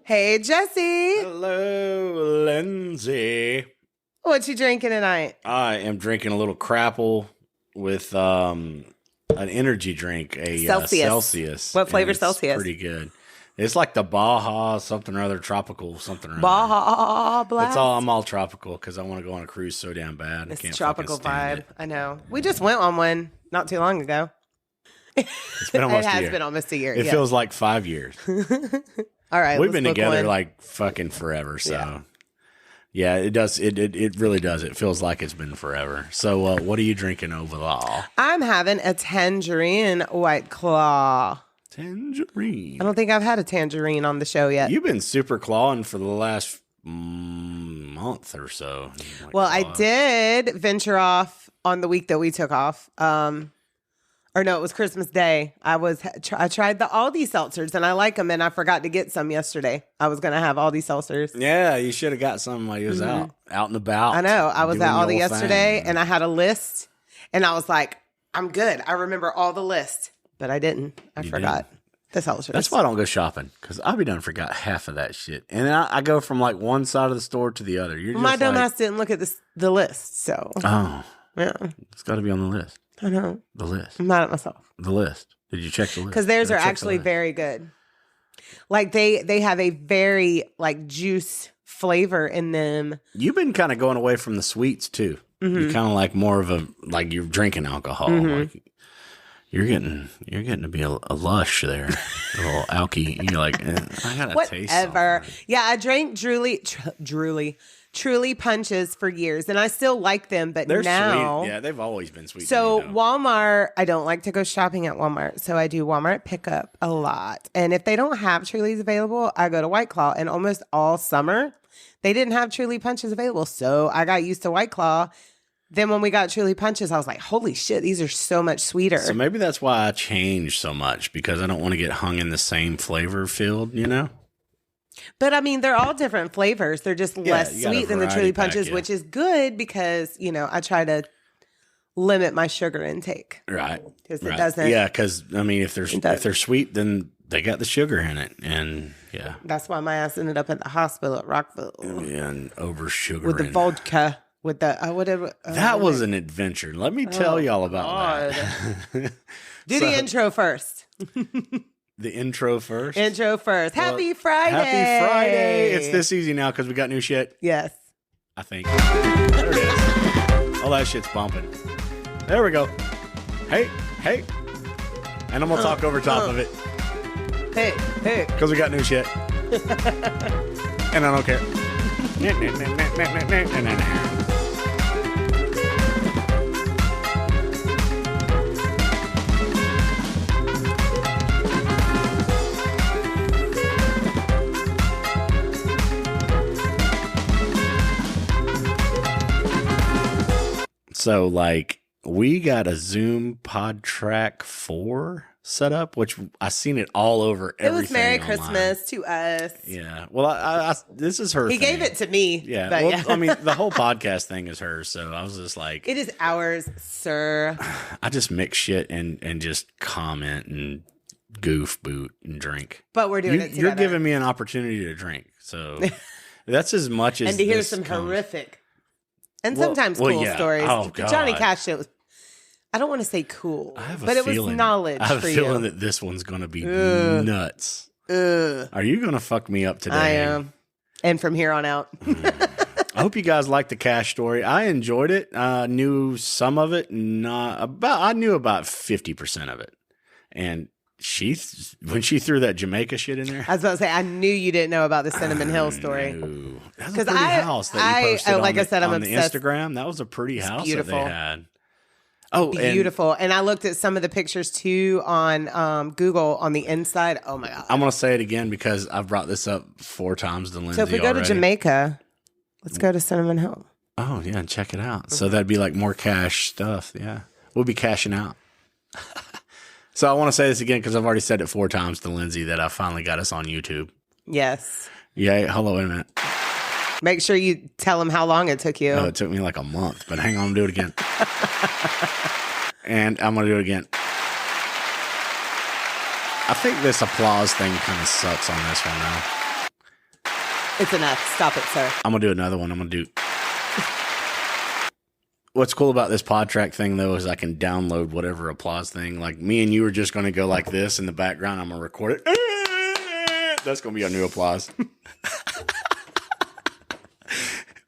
Hey, Jesse. Hello, Lindsay. What you drinking tonight? I am drinking a little Crapple with an energy drink, a Celsius. What flavor and it's Celsius? Pretty good. It's like the Baja something or other, tropical something or other. Baja Blast. I'm all tropical because I want to go on a cruise so damn bad. It's I can't tropical fucking stand vibe. it. I know. We just went on one not too long ago. It's been almost It a has year. been almost a year. It feels like 5 years. All right. We've let's been book together one. like fucking forever. So yeah, it does. It really does. It feels like it's been forever. So what are you drinking overall? I'm having a tangerine White Claw. Tangerine. I don't think I've had a tangerine on the show yet. You've been super clawing for the last month or so. Well, I did venture off on the week that we took off. Or no, it was Christmas Day. I tried the Aldi seltzers and I like them, and I forgot to get some yesterday. I was going to have Aldi seltzers. Yeah, you should have got some while you was out and about. I know. I was doing at Aldi your yesterday thing. and I had a list and I was like, I'm good. I remember all the list, but I didn't. I forgot the seltzers. That's why I don't go shopping, because I'll be done forgot half of that shit. And then I go from like one side of the store to the other. You're My just dumbass didn't look at the list, so. Oh, Yeah, it's got to be on the list. I know. The list. I'm mad at myself. The list. Did you check the list? Because theirs are Check the actually list. very good. Like they have a very like juice flavor in them. You've been kind of going away from the sweets too. You're kind of like more of a, like you're drinking alcohol. Like you're getting to be a lush there, a little alky. You're like, I gotta taste Whatever. something. Yeah, I drank Truly Punches for years, and I still like them, but They're now, sweet. Yeah, they've always been sweet. So to me, though. Walmart, I don't like to go shopping at Walmart, so I do Walmart pickup a lot. And if they don't have Truly's available, I go to White Claw. And almost all summer, they didn't have Truly Punches available, so I got used to White Claw. Then when we got Truly Punches, I was like, holy shit, these are so much sweeter. So maybe that's why I changed so much, because I don't want to get hung in the same flavor field, you know? But I mean, they're all different flavors. They're just less you got a sweet than the variety Truly pack, Punches, yeah. which is good because, I try to limit my sugar intake. Right. Because right. it doesn't. Yeah, because, I mean, if doesn't. they're sweet, then they got the sugar in it. And, yeah. That's why my ass ended up at the hospital at Rockville. And over sugar. With the vodka. With the, whatever. That was an adventure. Let me tell y'all about that. Do the intro first. The intro first? Intro first. Happy Friday. Happy Friday. It's this easy now because we got new shit. Yes. I think. There it is. All that shit's bumping. There we go. Hey. And I'm going to talk over top of it Hey. because we got new shit. And I don't care. So, like, we got a Zoom PodTrack 4 set up, which I seen it all over everything. It was Merry online. Christmas to us. Yeah. Well, I this is her He thing. gave it to me. Yeah. But Well, yeah. I mean, the whole podcast thing is hers, so I was just like, It is ours, sir. I just mix shit and just comment and goof boot and drink. But we're doing it together. You're giving me an opportunity to drink, so that's as much as and to hear this some comes. horrific and Well- sometimes well, cool yeah. stories. Oh, God. Johnny Cash shit was, I don't want to say cool, I have a but it was feeling, knowledge I have for a feeling you. that this one's going to be nuts. Ugh, Are you going to fuck me up today? I am. And from here on out. I hope you guys liked the Cash story. I enjoyed it. I knew some of it. I knew about 50% of it. And when she threw that Jamaica shit in there. I was about to say, I knew you didn't know about the Cinnamon Hill story. No. That's a 'Cause pretty house that you posted like I said, I'm on the obsessed. Instagram. That was a pretty house beautiful. that they had. Oh, Beautiful. And I looked at some of the pictures too on Google on the inside. Oh my God. I'm going to say it again because I've brought this up 4 times to Lindsay So if we go already. to Jamaica, let's go to Cinnamon Hill. Oh, yeah, and check it out. So that'd be like more cash stuff. Yeah. We'll be cashing out. So I want to say this again because I've already said it 4 times to Lindsay that I finally got us on YouTube. Yes. Yeah, hold on, wait a minute. Make sure you tell them how long it took you. Oh, it took me like a month, but hang on, I'm going to do it again. And I'm going to do it again. I think this applause thing kind of sucks on this one now. It's enough. Stop it, sir. I'm going to do another one. I'm going to do... What's cool about this pod track thing, though, is I can download whatever applause thing. Like, me and you are just going to go like this in the background. I'm going to record it. That's going to be our new applause.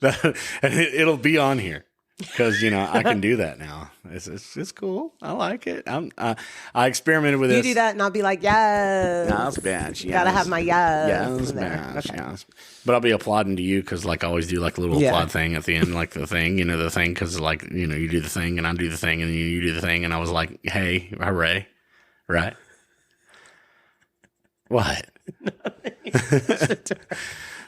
And it'll be on here because, you know, I can do that now. It's cool. I like it. I experimented with this. You do that and I'll be like, yes. Yes, bitch. Yes. Gotta have my yes. Yes, bitch. Okay. Yes. But I'll be applauding to you because, like, I always do, like, a little applaud thing at the end, like the thing, you know, the thing, because, like, you know, you do the thing and I do the thing and you do the thing. And I was like, hey, hooray. Right? What?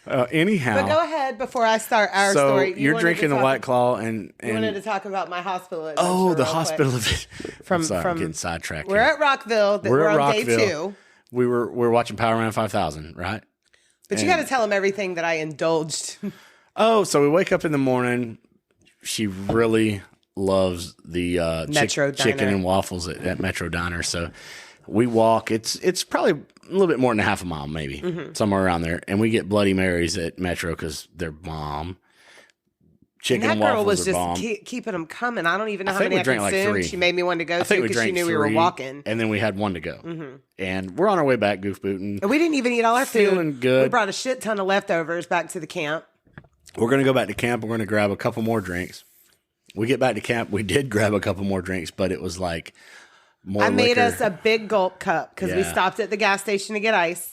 Anyhow. But go ahead before I start our story. You're drinking a White Claw and you wanted to talk about my hospital adventure. Oh, the hospital adventure. I'm getting sidetracked. We're at Rockville. We're on Rockville. day 2. We're watching Power Man 5000, right? But you got to tell them everything that I indulged. Oh, so we wake up in the morning. She really loves the chicken and waffles at Metro Diner. So we walk. It's probably a little bit more than a half a mile, maybe somewhere around there. And we get Bloody Marys at Metro because they're bomb. Chicken and waffles was are just bomb. keeping them coming. I don't even know how think many we I drank like consumed. 3. She made me one to go to because she knew we were walking. And then we had one to go. And we're on our way back, goof booting. And we didn't even eat all our food. Feeling good. We brought a shit ton of leftovers back to the camp. We're going to go back to camp. We're going to grab a couple more drinks. We get back to camp. We did grab a couple more drinks, but it was like more I made liquor. us a big gulp cup because we stopped at the gas station to get ice.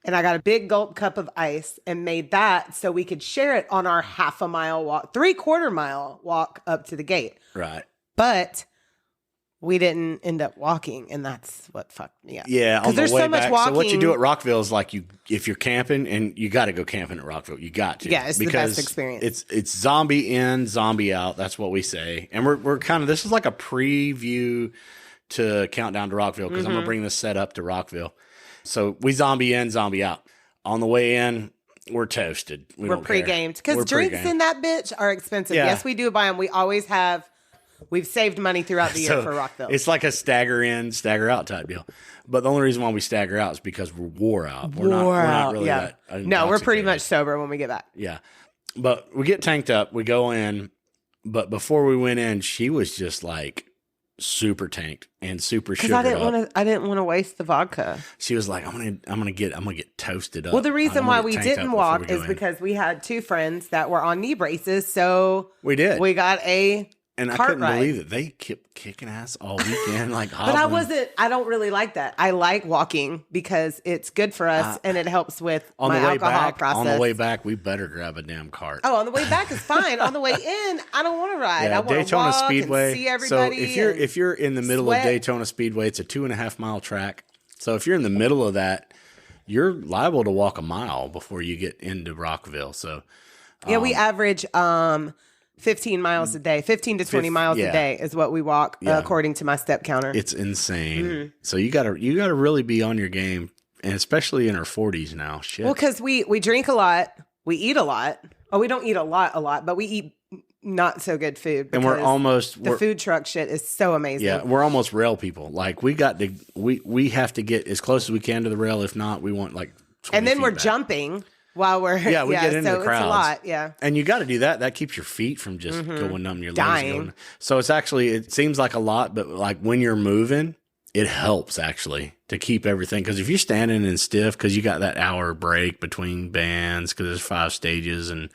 And I got a big gulp cup of ice and made that so we could share it on our 3/4 mile walk up to the gate. Right. But we didn't end up walking, and that's what fucked me up. Yeah, on the there's way so much back. walking. So what you do at Rockville is like if you're camping, and you got to go camping at Rockville. You got to. Yeah, it's the best experience. It's zombie in, zombie out. That's what we say. And we're kind of, this is like a preview to Countdown to Rockville because I'm going to bring this set up to Rockville. So we zombie in, zombie out. On the way in, we're toasted. We're pre-gamed because drinks in that bitch are expensive. Yeah. Yes, we do buy them. We always have. We've saved money throughout the year for Rockville. It's like a stagger in, stagger out type deal. But the only reason why we stagger out is because we're wore out. We're not really that intoxicated. No, we're pretty much sober when we get back. Yeah. But we get tanked up. We go in. But before we went in, she was just like super tanked and super sugared up. I didn't want to waste the vodka. She was like, I'm gonna get toasted up. Well, the reason why we didn't walk is because we had 2 friends that were on knee braces. So we did. We got a And I couldn't believe it. They kept kicking ass all weekend, like hobbling. But I don't really like that. I like walking because it's good for us and it helps with my alcohol process. On the way back, we better grab a damn cart. Oh, on the way back is fine. On the way in, I don't want to ride. Yeah, I want to Daytona walk Speedway. and see everybody. So if you're in the middle of Daytona Speedway, it's a 2.5 mile track. So if you're in the middle of that, you're liable to walk a mile before you get into Rockville. So yeah, we average 15 miles a day, 15 to 20 miles a day is what we walk according to my step counter. It's insane. So you gotta really be on your game, and especially in our 40s now. Shit. Well, because we drink a lot, we eat a lot. Oh, we don't eat a lot, but we eat not so good food. And the food truck shit is so amazing. Yeah, we're almost rail people. Like we have to get as close as we can to the rail. If not, we want like 20 and then feet we're back. jumping. While we're we get into the crowds. It's a lot, yeah. And you got to do that. That keeps your feet from just going numb. Your dying. legs going. So it seems like a lot, but like when you're moving, it helps actually to keep everything. Because if you're standing and stiff, because you got that hour break between bands, because there's 5 stages and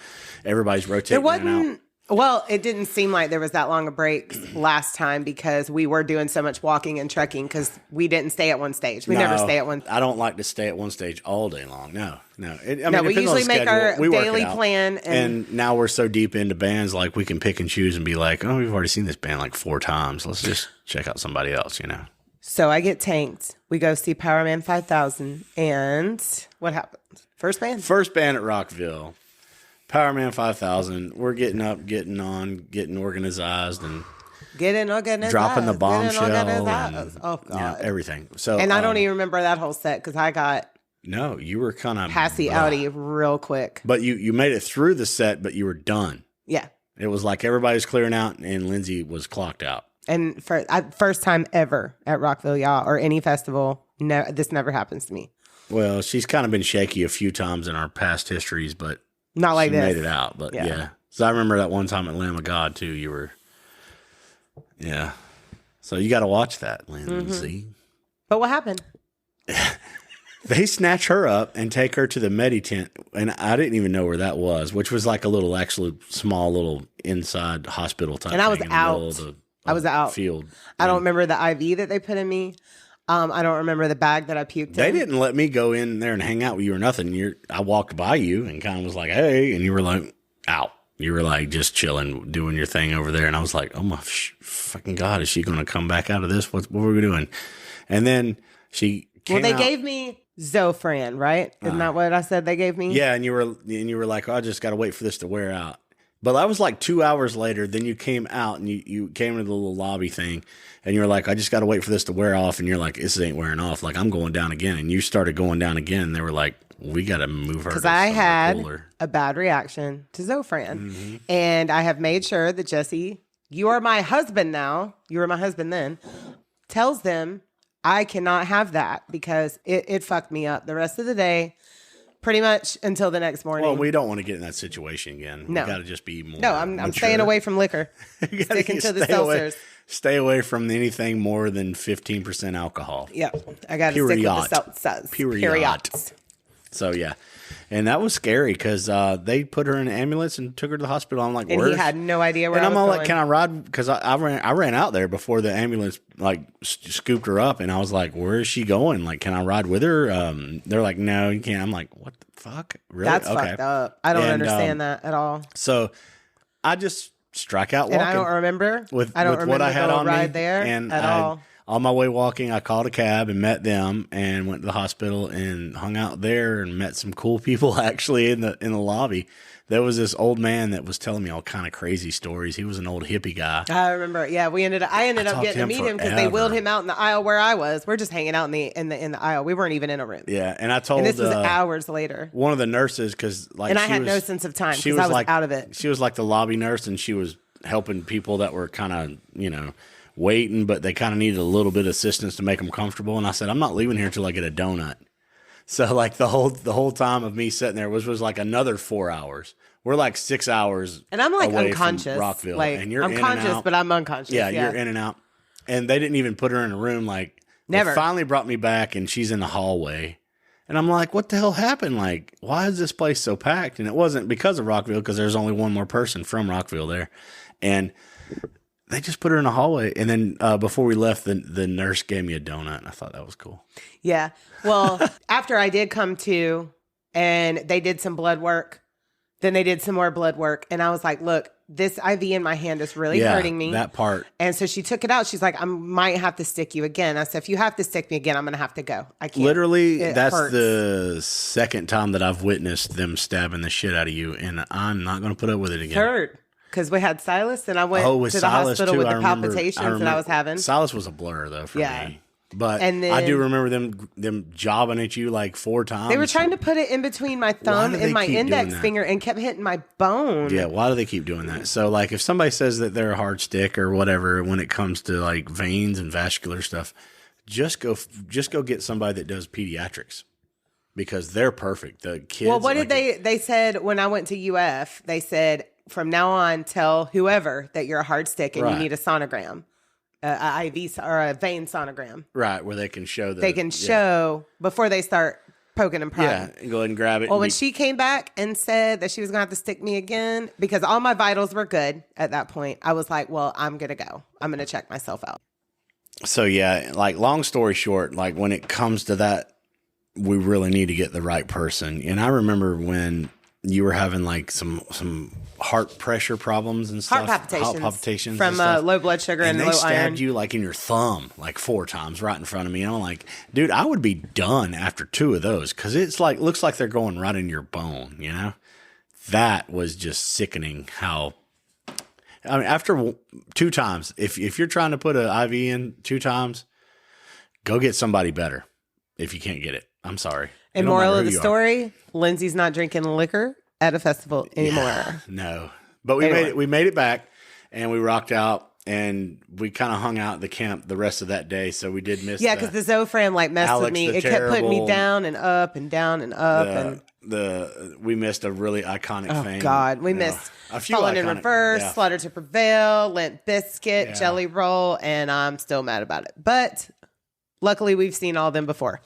everybody's rotating in and out. Well, it didn't seem like there was that long a break last time because we were doing so much walking and trekking because we didn't stay at one stage. We never stay at one. I don't like to stay at one stage all day long. No. We usually make our daily plan. And now we're so deep into bands, like we can pick and choose and be like, oh, we've already seen this band like 4 times. Let's just check out somebody else, So I get tanked. We go see Power Man 5000. And what happens? First band at Rockville. Power Man 5000. We're getting up, getting on, getting organized, and dropping the bombshell. Oh God, everything. So, and I don't even remember that whole set because I got you were kind of passy outy real quick. But you made it through the set, but you were done. Yeah, it was like everybody was clearing out, and Lindsay was clocked out. And first time ever at Rockville, y'all, or any festival. No, this never happens to me. Well, she's kind of been shaky a few times in our past histories, but Not like she this. made it out. But yeah. So I remember that one time at Lamb of God too. You were, yeah. So you got to watch that, Lindsay. But what happened? They snatch her up and take her to the Medi tent, and I didn't even know where that was, which was like a little, actually small little inside hospital type. And I was thing out. In the middle of I was out. Field. I don't remember the IV that they put in me. I don't remember the bag that I puked They in. didn't let me go in there and hang out with you or nothing. I walked by you and kind of was like, hey, and you were like, out. You were like just chilling, doing your thing over there. And I was like, oh my fucking God, is she going to come back out of this? What were we doing? And then she came Well, they out. gave me Zofran, right? Isn't that what I said they gave me? Yeah, and you were like, oh, I just got to wait for this to wear out. But that was like 2 hours later. Then you came out and you came to the little lobby thing, and you were like, I just got to wait for this to wear off. And you're like, this ain't wearing off. Like, I'm going down again. And you started going down again. And they were like, we got to move her. Because I had a bad reaction to Zofran. And I have made sure that Jesse, you are my husband now. You were my husband then. Tells them I cannot have that because it fucked me up the rest of the day. Pretty much until the next morning. Well, we don't want to get in that situation again. No. We got to just be more. No, I'm mature. staying away from liquor. Sticking to the seltzers. Stay away from anything more than 15% alcohol. Yeah, I got to stick with the seltzers. Period. So yeah, and that was scary because they put her in an ambulance and took her to the hospital. I'm like, and he had no idea where. And I I'm was all going. like, can I ride? Because I ran out there before the ambulance like scooped her up, and I was like, where is she going? Like, can I ride with her? They're like, no, you can't. I'm like, what the fuck? Really? That's fucked up. I don't understand that at all. So I just strike out walking. And I don't remember with remember what I had on ride me there and at all. On my way walking, I called a cab and met them and went to the hospital and hung out there and met some cool people actually in the lobby. There was this old man that was telling me all kind of crazy stories. He was an old hippie guy. I remember. Yeah, I ended up getting to meet him because they wheeled him out in the aisle where I was. We're just hanging out in the aisle. We weren't even in a room. Yeah, and I told and this was hours later. One of the nurses because like and I had no sense of time because I was like, out of it. She was like the lobby nurse and she was helping people that were kind of waiting, but they kind of needed a little bit of assistance to make them comfortable. And I said, I'm not leaving here until I get a donut. So like the whole time of me sitting there was like another 4 hours. We're like 6 hours. And I'm like away unconscious. From Rockville. Like, and you're I'm in conscious, and out. but I'm unconscious. Yeah, you're in and out. And they didn't even put her in a room. Like, never. They finally brought me back and she's in the hallway. And I'm like, what the hell happened? Like, why is this place so packed? And it wasn't because of Rockville, because there's only one more person from Rockville there. And they just put her in the hallway. And then before we left, the nurse gave me a donut. And I thought that was cool. Yeah. Well, after I did come to and they did some blood work, then they did some more blood work. And I was like, look, this IV in my hand is really hurting me. That part. And so she took it out. She's like, I might have to stick you again. I said, if you have to stick me again, I'm going to have to go. I can't. Literally, that's hurts. the second time that I've witnessed them stabbing the shit out of you. And I'm not going to put up with it again. Hurt. Because we had Silas and I went to the Silas hospital too. with I the remember, palpitations that I was having. Silas was a blur though for me. But and then, I do remember them jobbing at you like 4 times. They were trying to put it in between my thumb and my index finger and kept hitting my bone. Yeah, why do they keep doing that? So like if somebody says that they're a hard stick or whatever when it comes to like veins and vascular stuff, just go get somebody that does pediatrics. Because they're perfect. The kids. Well, what did they said when I went to UF, they said from now on tell whoever that you're a hard stick and you need a sonogram. A IV or a vein sonogram. Right, where they can show before they start poking and prodding. Yeah, go ahead and grab it. Well, when she came back and said that she was going to have to stick me again, because all my vitals were good at that point, I was like, well, I'm going to go. I'm going to check myself out. So, yeah, like long story short, like when it comes to that, we really need to get the right person. And I remember when you were having like some heart pressure problems and stuff. Heart palpitations from low blood sugar and low iron. And they stabbed you like in your thumb like 4 times right in front of me. And I'm like, dude, I would be done after 2 of those because it's like looks like they're going right in your bone. You know, that was just sickening. How I mean, after 2 times, if you're trying to put an IV in 2 times, go get somebody better. If you can't get it, I'm sorry. And moral of the story: Lindsay's not drinking liquor at a festival anymore. No, but we made it back and we rocked out and we kind of hung out at the camp the rest of that day. So we did miss. Yeah, because the Zofran like messed Alex with me. the It kept putting me Terrible, down and up and down and up. we missed a really iconic thing. Oh God, we missed a few Falling in iconic, Reverse, yeah. Slaughter to Prevail, Limp Biscuit, Jelly Roll, and I'm still mad about it. But luckily, we've seen all of them before.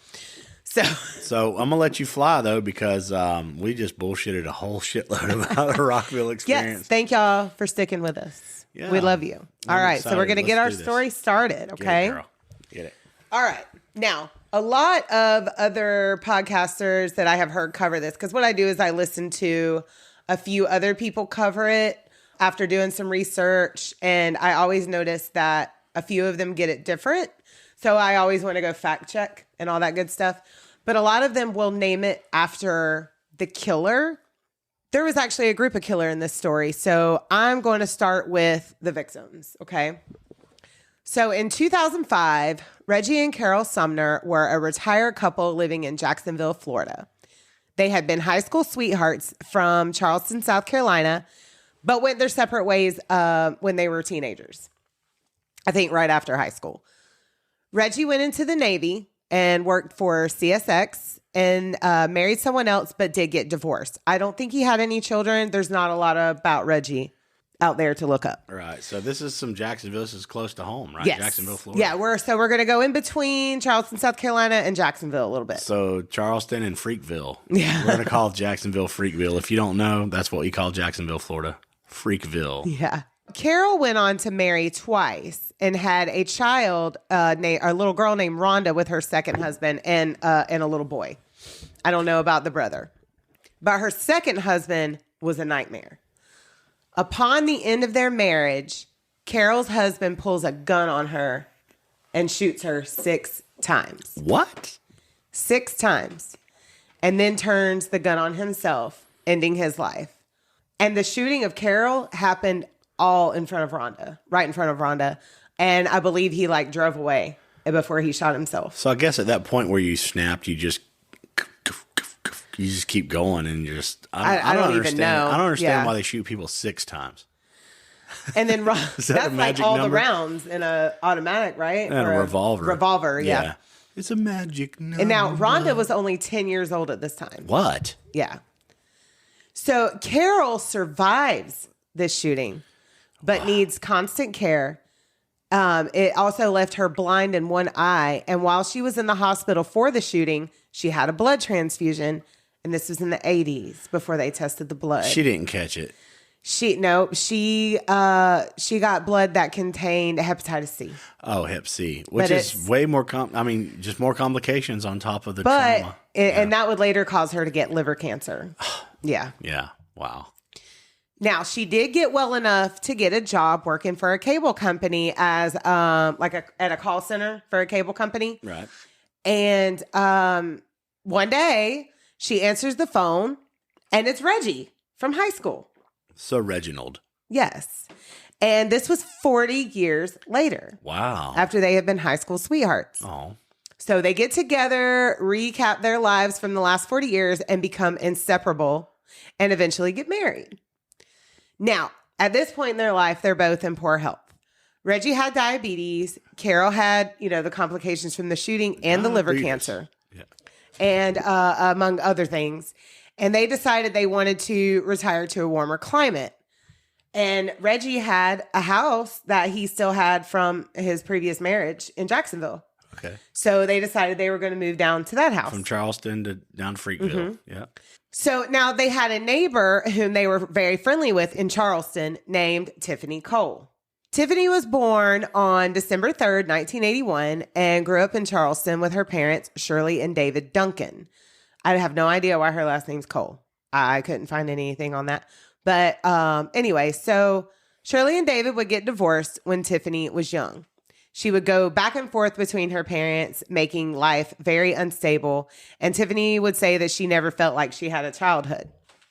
So I'm gonna let you fly though, because we just bullshitted a whole shitload about the Rockville experience. Yes, thank y'all for sticking with us. Yeah. We love you. All right, so we're gonna get our story started. Okay. Get it, girl. Get it. All right. Now, a lot of other podcasters that I have heard cover this, because what I do is I listen to a few other people cover it after doing some research, and I always notice that a few of them get it different. So I always want to go fact check and all that good stuff. But a lot of them will name it after the killer. There was actually a group of killer in this story. So I'm going to start with the victims, okay? So in 2005, Reggie and Carol Sumner were a retired couple living in Jacksonville, Florida. They had been high school sweethearts from Charleston, South Carolina, but went their separate ways when they were teenagers. I think right after high school. Reggie went into the Navy and worked for CSX and married someone else, but did get divorced. I don't think he had any children. There's not a lot about Reggie out there to look up. Right. So this is some Jacksonville. This is close to home, right? Yes. Jacksonville, Florida. Yeah, we're going to go in between Charleston, South Carolina and Jacksonville a little bit. So Charleston and Freakville. Yeah. We're going to call Jacksonville Freakville. If you don't know, that's what we call Jacksonville, Florida. Freakville. Yeah. Carol went on to marry twice and had a child, a little girl named Rhonda with her second husband and a little boy. I don't know about the brother. But her second husband was a nightmare. Upon the end of their marriage, Carol's husband pulls a gun on her and shoots her 6 times. What? 6 times. And then turns the gun on himself, ending his life. And the shooting of Carol happened all in front of Rhonda, right in front of Rhonda. And I believe he drove away before he shot himself. So I guess at that point where you snapped, you just keep going and I don't even know. I don't understand why they shoot people 6 times. And then Is that that's a magic all number? the rounds in a automatic, right? And or a revolver. Revolver, yeah. It's a magic number. And now Rhonda was only 10 years old at this time. What? Yeah. So Carol survives this shooting, but needs constant care. It also left her blind in one eye. And while she was in the hospital for the shooting, she had a blood transfusion. And this was in the 80s before they tested the blood. She didn't catch it. She got blood that contained hepatitis C. Oh, Hep C, which is way more just more complications on top of the trauma. And that would later cause her to get liver cancer. Yeah. Yeah. Wow. Now, she did get well enough to get a job working for a cable company as at a call center for a cable company. Right. And one day she answers the phone and it's Reggie from high school. So Reginald. Yes. And this was 40 years later. Wow. After they had been high school sweethearts. Oh. So they get together, recap their lives from the last 40 years, and become inseparable and eventually get married. Now, at this point in their life, they're both in poor health. Reggie had diabetes. Carol had, the complications from the shooting and the liver cancer. Yeah. And among other things. And they decided they wanted to retire to a warmer climate. And Reggie had a house that he still had from his previous marriage in Jacksonville. Okay. So they decided they were going to move down to that house. From Charleston to down to Freakville. Mm-hmm. Yeah. So now they had a neighbor whom they were very friendly with in Charleston named Tiffany Cole. Tiffany was born on December 3rd, 1981, and grew up in Charleston with her parents, Shirley and David Duncan. I have no idea why her last name's Cole. I couldn't find anything on that. But anyway, so Shirley and David would get divorced when Tiffany was young. She would go back and forth between her parents, making life very unstable. And Tiffany would say that she never felt like she had a childhood.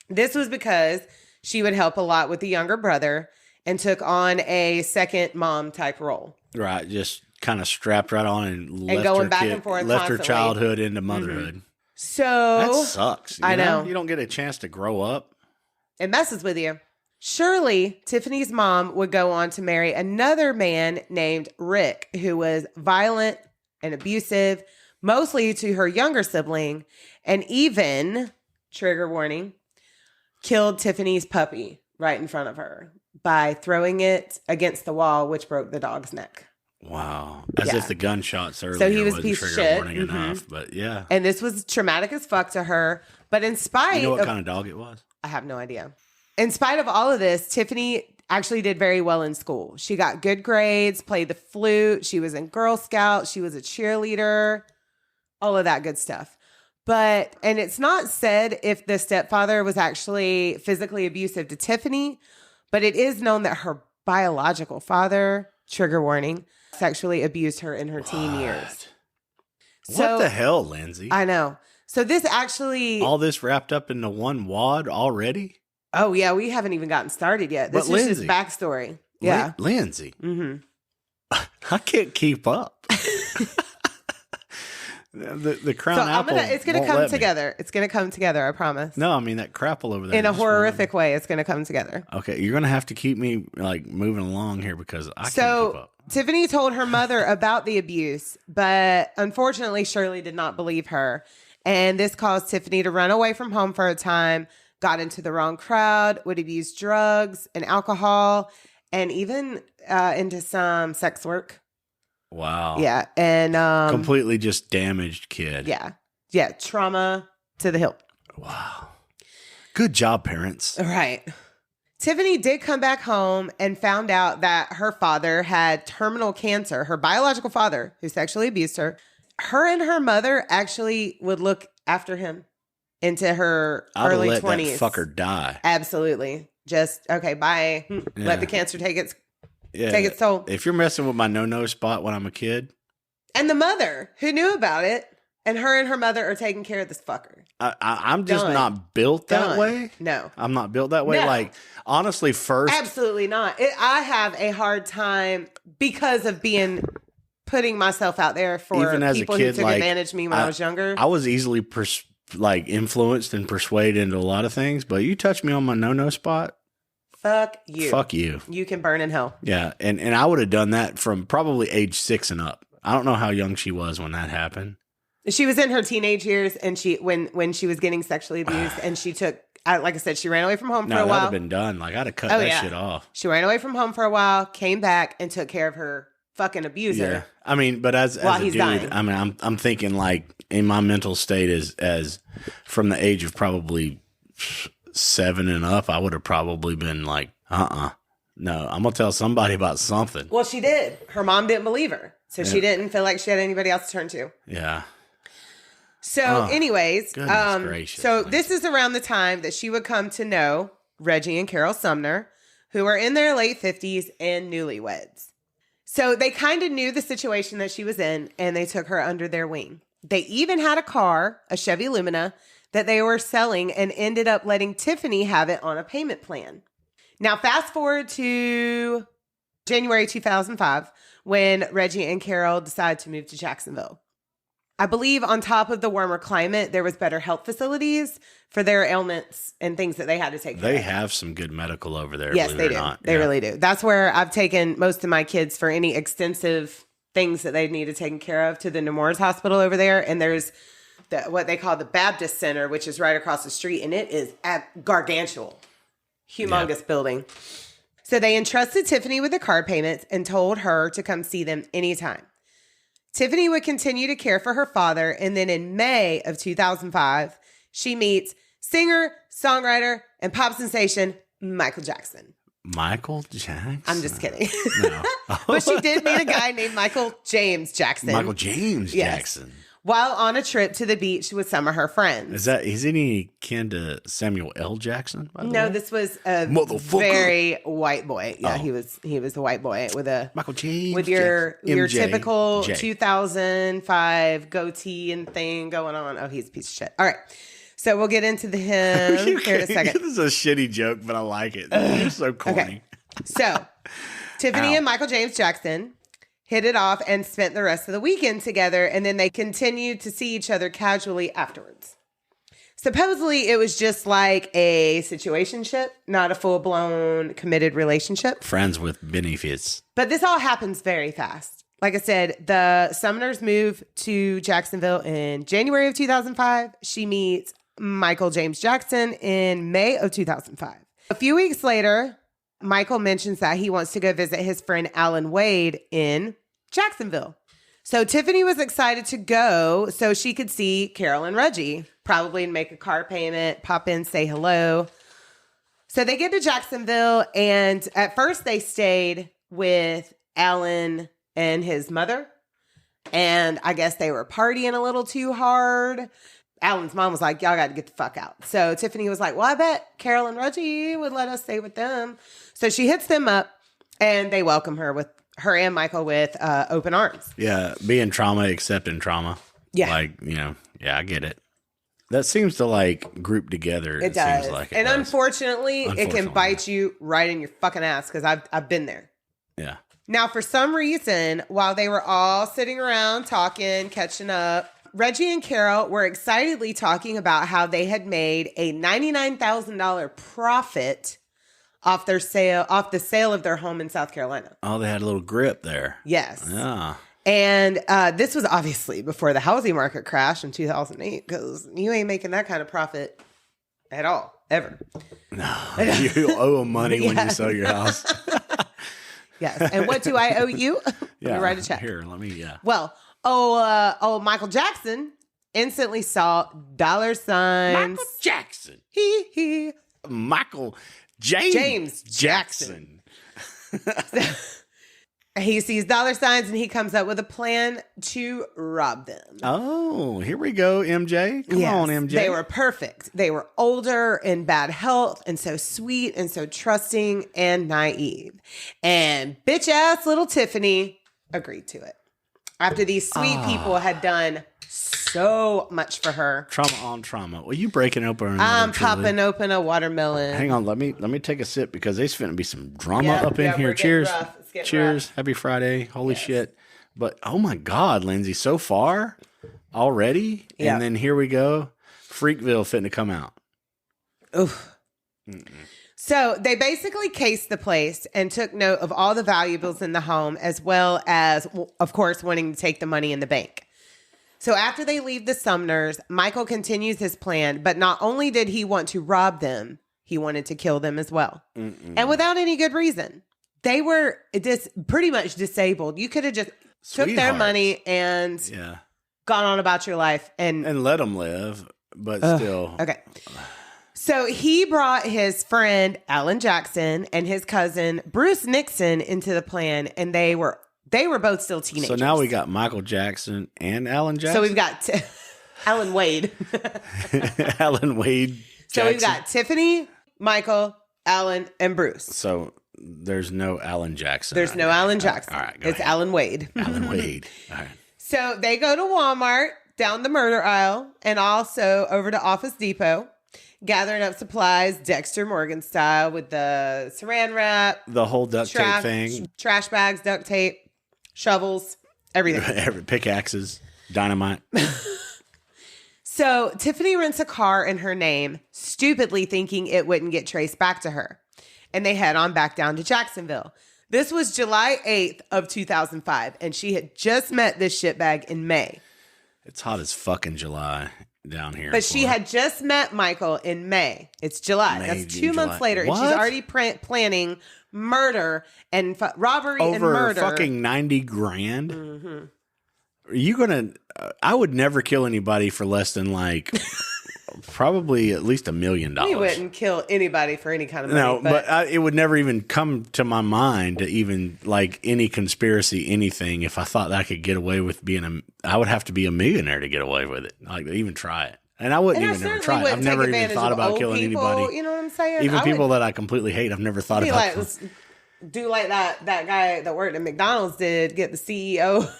This was because she would help a lot with the younger brother and took on a second mom type role. Right. Just kind of strapped right on and left going her back and forth left her constantly. childhood into motherhood. Mm-hmm. So that sucks. I know. You don't get a chance to grow up. It messes with you. Shirley, Tiffany's mom, would go on to marry another man named Rick, who was violent and abusive, mostly to her younger sibling, and even, trigger warning, killed Tiffany's puppy right in front of her by throwing it against the wall, which broke the dog's neck. Wow. As if the gunshots earlier so he was wasn't piece of trigger shit. warning enough. But yeah. And this was traumatic as fuck to her. But in spite You know what of, kind of dog it was? I have no idea. In spite of all of this, Tiffany actually did very well in school. She got good grades, played the flute. She was in Girl Scouts. She was a cheerleader, all of that good stuff. But, and it's not said if the stepfather was actually physically abusive to Tiffany, but it is known that her biological father, trigger warning, sexually abused her in her teen years. What the hell, Lindsay? I know. So this actually... All this wrapped up into one wad already? Oh, yeah. We haven't even gotten started yet. This is just backstory. Yeah. Lindsay. I can't keep up. The crown apple. It's going to come together. It's going to come together. I promise. No, I mean that crapple over there. In a horrific way, it's going to come together. Okay, you're going to have to keep me like moving along here because I can't keep up. Tiffany told her mother about the abuse, but unfortunately, Shirley did not believe her. And this caused Tiffany to run away from home for a time, got into the wrong crowd, would abuse drugs and alcohol, and even into some sex work. Wow. Yeah. And completely just damaged kid. Yeah. Yeah. Trauma to the hilt. Wow. Good job, parents. Right. Tiffany did come back home and found out that her father had terminal cancer, her biological father who sexually abused her. Her and her mother actually would look after him into her early 20s. Let that fucker die. Absolutely. Just, okay, bye. Yeah. Let the cancer take its toll. If you're messing with my no-no spot when I'm a kid. And the mother who knew about it, and her mother are taking care of this fucker. I'm just not built that way. No. I'm not built that way. No. Like, honestly, first. Absolutely not. I have a hard time because of putting myself out there for even as people a kid, who took advantage of me when I was younger. I was easily influenced and persuaded into a lot of things, but you touch me on my no-no spot. Fuck you. Fuck you. You can burn in hell. Yeah. And I would have done that from probably age 6 and up. I don't know how young she was when that happened. She was in her teenage years, and when she was getting sexually abused, and she took, like I said, she ran away from home for a while. No, that would have been done. Like, I'd have cut that shit off. She ran away from home for a while, came back, and took care of her fucking abuser. Yeah. I mean, but as a dude, dying. I mean, I'm thinking like in my mental state as from the age of probably 7 and up, I would have probably been like, no, I'm going to tell somebody about something. Well, she did. Her mom didn't believe her. So she didn't feel like she had anybody else to turn to. Yeah. So anyways, gracious, so this is around the time that she would come to know Reggie and Carol Sumner, who are in their late 50s and newlyweds. So they kind of knew the situation that she was in, and they took her under their wing. They even had a car, a Chevy Lumina, that they were selling and ended up letting Tiffany have it on a payment plan. Now, fast forward to January 2005, when Reggie and Carol decided to move to Jacksonville. I believe on top of the warmer climate, there was better health facilities for their ailments and things that they had to take care of. They have some good medical over there. Yes, they do. They really do. That's where I've taken most of my kids for any extensive things that they needed taken care of to the Nemours Hospital over there. And there's what they call the Baptist Center, which is right across the street. And it is gargantuan, humongous building. So they entrusted Tiffany with the car payments and told her to come see them anytime. Tiffany would continue to care for her father, and then in May of 2005, she meets singer, songwriter, and pop sensation Michael Jackson. Michael Jackson? I'm just kidding. No. But she did meet a guy named Michael James Jackson. Michael James Jackson. While on a trip to the beach with some of her friends. Is any kin to Samuel L. Jackson? By the way? This was a very white boy. Yeah, he was a white boy with a Michael James with your typical 2005 goatee and thing going on. Oh, he's a piece of shit. All right. So we'll get into him here in a second. This is a shitty joke, but I like it. You're so corny. Okay. So Tiffany and Michael James Jackson hit it off and spent the rest of the weekend together, and then they continued to see each other casually afterwards. Supposedly, it was just like a situationship, not a full-blown committed relationship. Friends with benefits. But this all happens very fast. Like I said, the Sumners move to Jacksonville in January of 2005. She meets Michael James Jackson in May of 2005. A few weeks later, Michael mentions that he wants to go visit his friend Alan Wade in Jacksonville. So Tiffany was excited to go so she could see Carol and Reggie, probably make a car payment, pop in, say hello. So they get to Jacksonville, and at first they stayed with Alan and his mother. And I guess they were partying a little too hard. Alan's mom was like, y'all got to get the fuck out. So Tiffany was like, well, I bet Carol and Reggie would let us stay with them. So she hits them up, and they welcome her and Michael with open arms. Yeah, being trauma, accepting trauma. Yeah. Like, yeah, I get it. That seems to like group together. It does. Seems like and does. Unfortunately, it can bite you right in your fucking ass because I've been there. Yeah. Now, for some reason, while they were all sitting around talking, catching up, Reggie and Carol were excitedly talking about how they had made a $99,000 profit off the sale of their home in South Carolina. Oh, they had a little grip there. Yes. Yeah. And this was obviously before the housing market crashed in 2008, because you ain't making that kind of profit at all, ever. No, you owe them money when you sell your house. Yes. And what do I owe you? Yeah. Let me write a check. Here, let me, yeah. Well, Michael Jackson instantly saw dollar signs. Michael Jackson. He. Michael James Jackson. He sees dollar signs and he comes up with a plan to rob them. Oh, here we go, MJ. Come on, MJ. They were perfect. They were older, in bad health, and so sweet and so trusting and naive. And bitch ass little Tiffany agreed to it. After these sweet people had done so much for her. Trauma on trauma. Well, you breaking open? I'm popping open a watermelon. Hang on, let me take a sip because there's finna be some drama up in here. Cheers. Cheers. Rough. Happy Friday. Holy shit. But oh my God, Lindsay, so far already? Yeah. And then here we go. Freakville fitting to come out. Oof. So they basically cased the place and took note of all the valuables in the home, as well as, of course, wanting to take the money in the bank. So after they leave the Sumners, Michael continues his plan, but not only did he want to rob them, he wanted to kill them as well. And without any good reason. They were pretty much disabled. You could have just took their money and gone on about your life. And let them live, but still. Okay. So he brought his friend, Alan Jackson, and his cousin, Bruce Nixon, into the plan, and they were both still teenagers. So now we got Michael Jackson and Alan Jackson? So we've got Alan Wade. Alan Wade Jackson. So we've got Tiffany, Michael, Alan, and Bruce. So there's no Alan Jackson. There's no Alan Jackson. All right, it's ahead. Alan Wade. Alan Wade. All right. So they go to Walmart down the murder aisle and also over to Office Depot, gathering up supplies, Dexter Morgan style, with the saran wrap, the whole duct tape thing, trash bags, duct tape, shovels, everything. Pickaxes, dynamite. So Tiffany rents a car in her name, stupidly thinking it wouldn't get traced back to her. And they head on back down to Jacksonville. This was July 8th of 2005, and she had just met this shitbag in May. It's hot as fucking July down here. But she had just met Michael in May. It's July. That's 2 months later, what? And she's already planning murder and robbery over and murder. Fucking 90 grand. Mm-hmm. Are you gonna? I would never kill anybody for less than like probably at least $1 million. You wouldn't kill anybody for any kind of money. No, but it would never even come to my mind to even like any conspiracy, anything. If I thought that I could get away with I would have to be a millionaire to get away with it. Like even try it. And I wouldn't even never try it. I've never even thought about killing anybody. You know what I'm saying? Even people that I completely hate, I've never thought about. Do like that guy that worked at McDonald's did, get the CEO.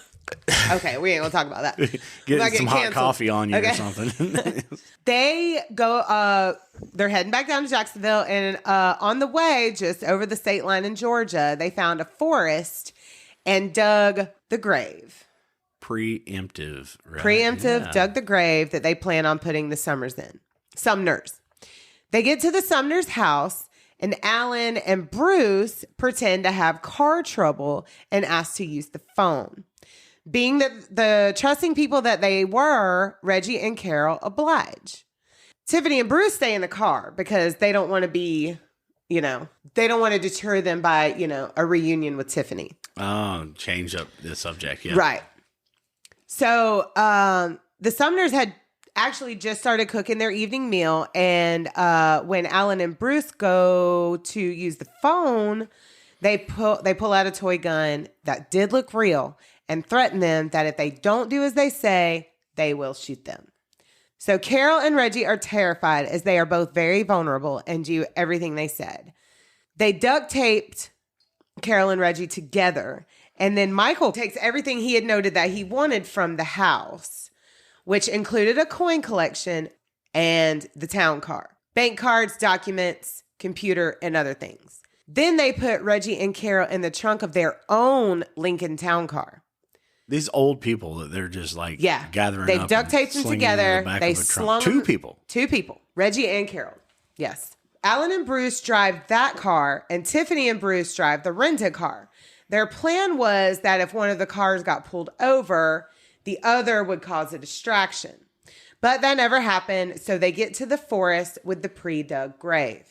Okay, we ain't gonna talk about that. Get some hot coffee on you or something. They go, they're heading back down to Jacksonville, and on the way, just over the state line in Georgia, they found a forest and dug the grave. Preemptive, right? Dug the grave that they plan on putting the Summers in. Sumners. They get to the Sumners' house, and Alan and Bruce pretend to have car trouble and ask to use the phone. Being the trusting people that they were, Reggie and Carol oblige. Tiffany and Bruce stay in the car because they don't want to be, they don't want to deter them by, a reunion with Tiffany. Oh, change up the subject. Yeah. Right. So the Sumners had actually just started cooking their evening meal. And when Alan and Bruce go to use the phone, they pull out a toy gun that did look real and threaten them that if they don't do as they say, they will shoot them. So Carol and Reggie are terrified as they are both very vulnerable and do everything they said. They duct taped Carol and Reggie together. And then Michael takes everything he had noted that he wanted from the house, which included a coin collection and the town car, bank cards, documents, computer, and other things. Then they put Reggie and Carol in the trunk of their own Lincoln town car. These old people that they're just gathering They've up. They've duct taped them together. They slung them. Two people. Reggie and Carol. Yes. Alan and Bruce drive that car, and Tiffany and Bruce drive the rented car. Their plan was that if one of the cars got pulled over, the other would cause a distraction. But that never happened, so they get to the forest with the pre-dug grave.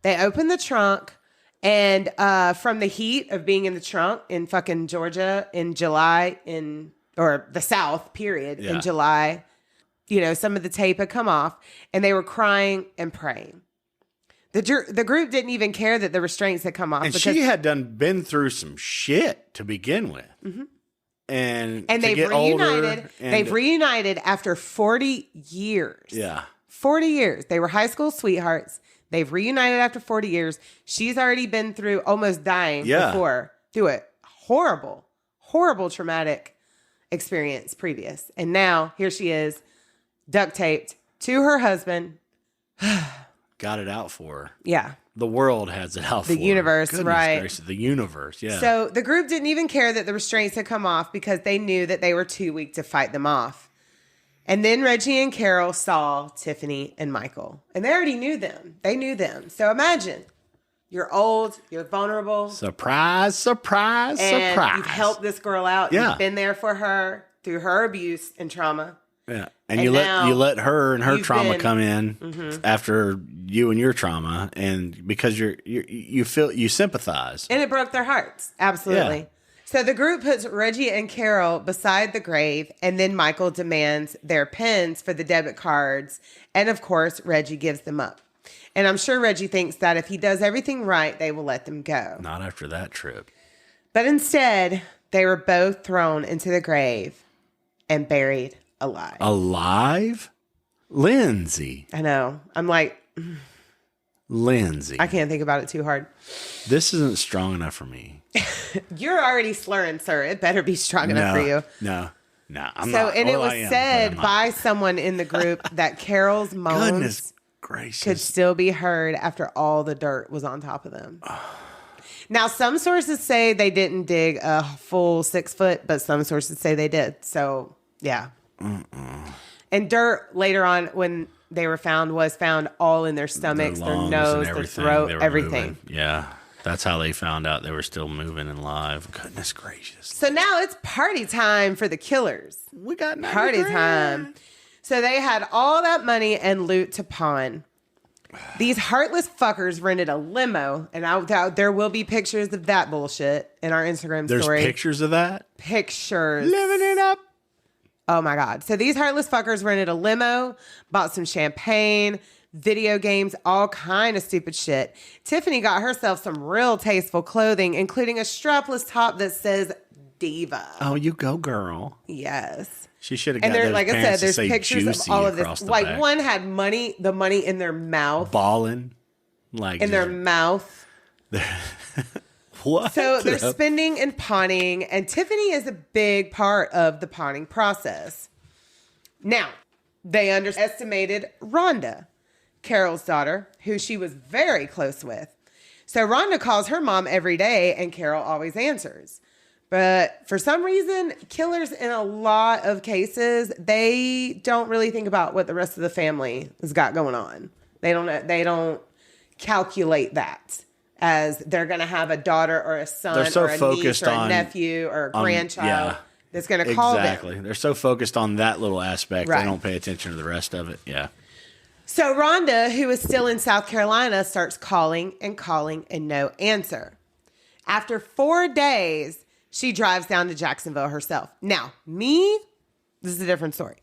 They open the trunk, and from the heat of being in the trunk in fucking Georgia in July, or the South, period, in July, some of the tape had come off, and they were crying and praying. The group didn't even care that the restraints had come off. And she had been through some shit to begin with. Mm-hmm. And they've reunited. They've reunited after 40 years. Yeah. 40 years. They were high school sweethearts. They've reunited after 40 years. She's already been through almost dying before. Through a horrible, horrible traumatic experience previous. And now here she is, duct taped to her husband. Got it out for her. Yeah. The world has it out for her. The universe, Goodness right. gracious, the universe, yeah. So the group didn't even care that the restraints had come off because they knew that they were too weak to fight them off. And then Reggie and Carol saw Tiffany and Michael. And they already knew them. They knew them. So imagine, you're old, you're vulnerable. Surprise, surprise, and surprise. You've helped this girl out. Yeah. You've been there for her through her abuse and trauma. Yeah. And you let her and her trauma come in after you and your trauma, and because you sympathize. And it broke their hearts. Absolutely. Yeah. So the group puts Reggie and Carol beside the grave, and then Michael demands their pins for the debit cards. And of course, Reggie gives them up. And I'm sure Reggie thinks that if he does everything right, they will let them go. Not after that trip. But instead, they were both thrown into the grave and buried alive. Alive? Lindsay. I know. I'm like, Lindsay. I can't think about it too hard. This isn't strong enough for me. You're already slurring, sir. It better be strong enough for you. No, I'm not. And it was said by someone in the group that Carol's moans could still be heard after all the dirt was on top of them. Now, some sources say they didn't dig a full 6 foot, but some sources say they did. So, yeah. And dirt later on when they were found was found all in their stomachs, their nose, their throat, everything. Moving. Yeah. That's how they found out they were still moving and alive. Goodness gracious. So now it's party time for the killers. We got party time. So they had all that money and loot to pawn. These heartless fuckers rented a limo, and I doubt there will be pictures of that bullshit in our Instagram story. There's pictures of that? Pictures. Living it up. Oh my God. So these heartless fuckers rented a limo, bought some champagne, video games, all kind of stupid shit. Tiffany got herself some real tasteful clothing, including a strapless top that says Diva. Oh, you go, girl. Yes. She should have got those like I said, there's pictures of all of this. Like back. One had the money in their mouth. Balling. Like in their mouth. What? So they're spending and pawning, and Tiffany is a big part of the pawning process. Now, they underestimated Rhonda, Carol's daughter, who she was very close with. So Rhonda calls her mom every day, and Carol always answers. But for some reason, killers in a lot of cases, they don't really think about what the rest of the family has got going on. They don't calculate that as they're going to have a daughter or a son or a niece or a nephew or a grandchild that's going to call them. Exactly. They're so focused on that little aspect, they don't pay attention to the rest of it. Yeah. So Rhonda, who is still in South Carolina, starts calling and no answer. After 4 days, she drives down to Jacksonville herself. Now, this is a different story.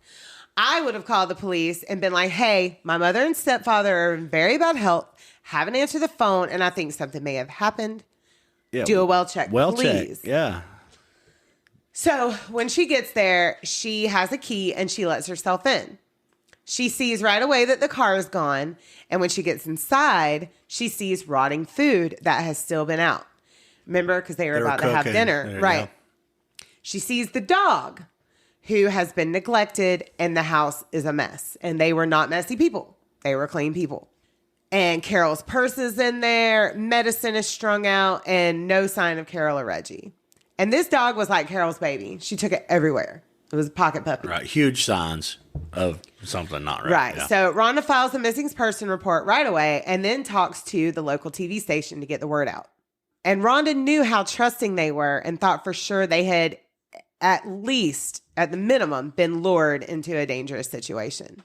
I would have called the police and been like, hey, my mother and stepfather are in very bad health, haven't answered the phone, and I think something may have happened. Yeah, do a well check, please. Check. Yeah. So when she gets there, she has a key and she lets herself in. She sees right away that the car is gone. And when she gets inside, she sees rotting food that has still been out. Remember, because they were about to have dinner. Right. She sees the dog who has been neglected and the house is a mess. And they were not messy people. They were clean people. And Carol's purse is in there. Medicine is strung out and no sign of Carol or Reggie. And this dog was like Carol's baby. She took it everywhere. It was a pocket puppy. Right. Huge signs of something not right. Right. Yeah. So Rhonda files a missing person report right away and then talks to the local TV station to get the word out. And Rhonda knew how trusting they were and thought for sure they had at least, at the minimum, been lured into a dangerous situation.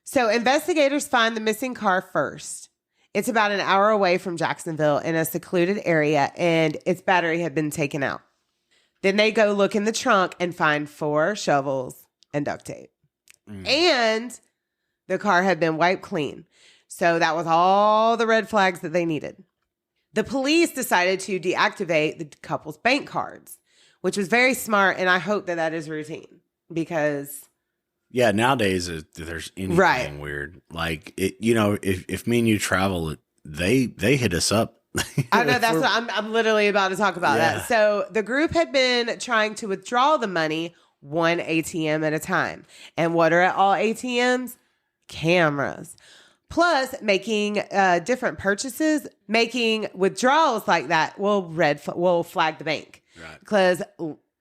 So investigators find the missing car first. It's about an hour away from Jacksonville in a secluded area, and its battery had been taken out. Then they go look in the trunk and find 4 shovels and duct tape. And the car had been wiped clean. So that was all the red flags that they needed. The police decided to deactivate the couple's bank cards, which was very smart, and I hope that that is routine because... Yeah, nowadays, if there's anything weird, like, if me and you travel, they hit us up. I know, that's what I'm literally about to talk about that. So the group had been trying to withdraw the money one ATM at a time. And what are at all ATMs? Cameras. Plus, making different purchases, making withdrawals like that will flag the bank. Right. Because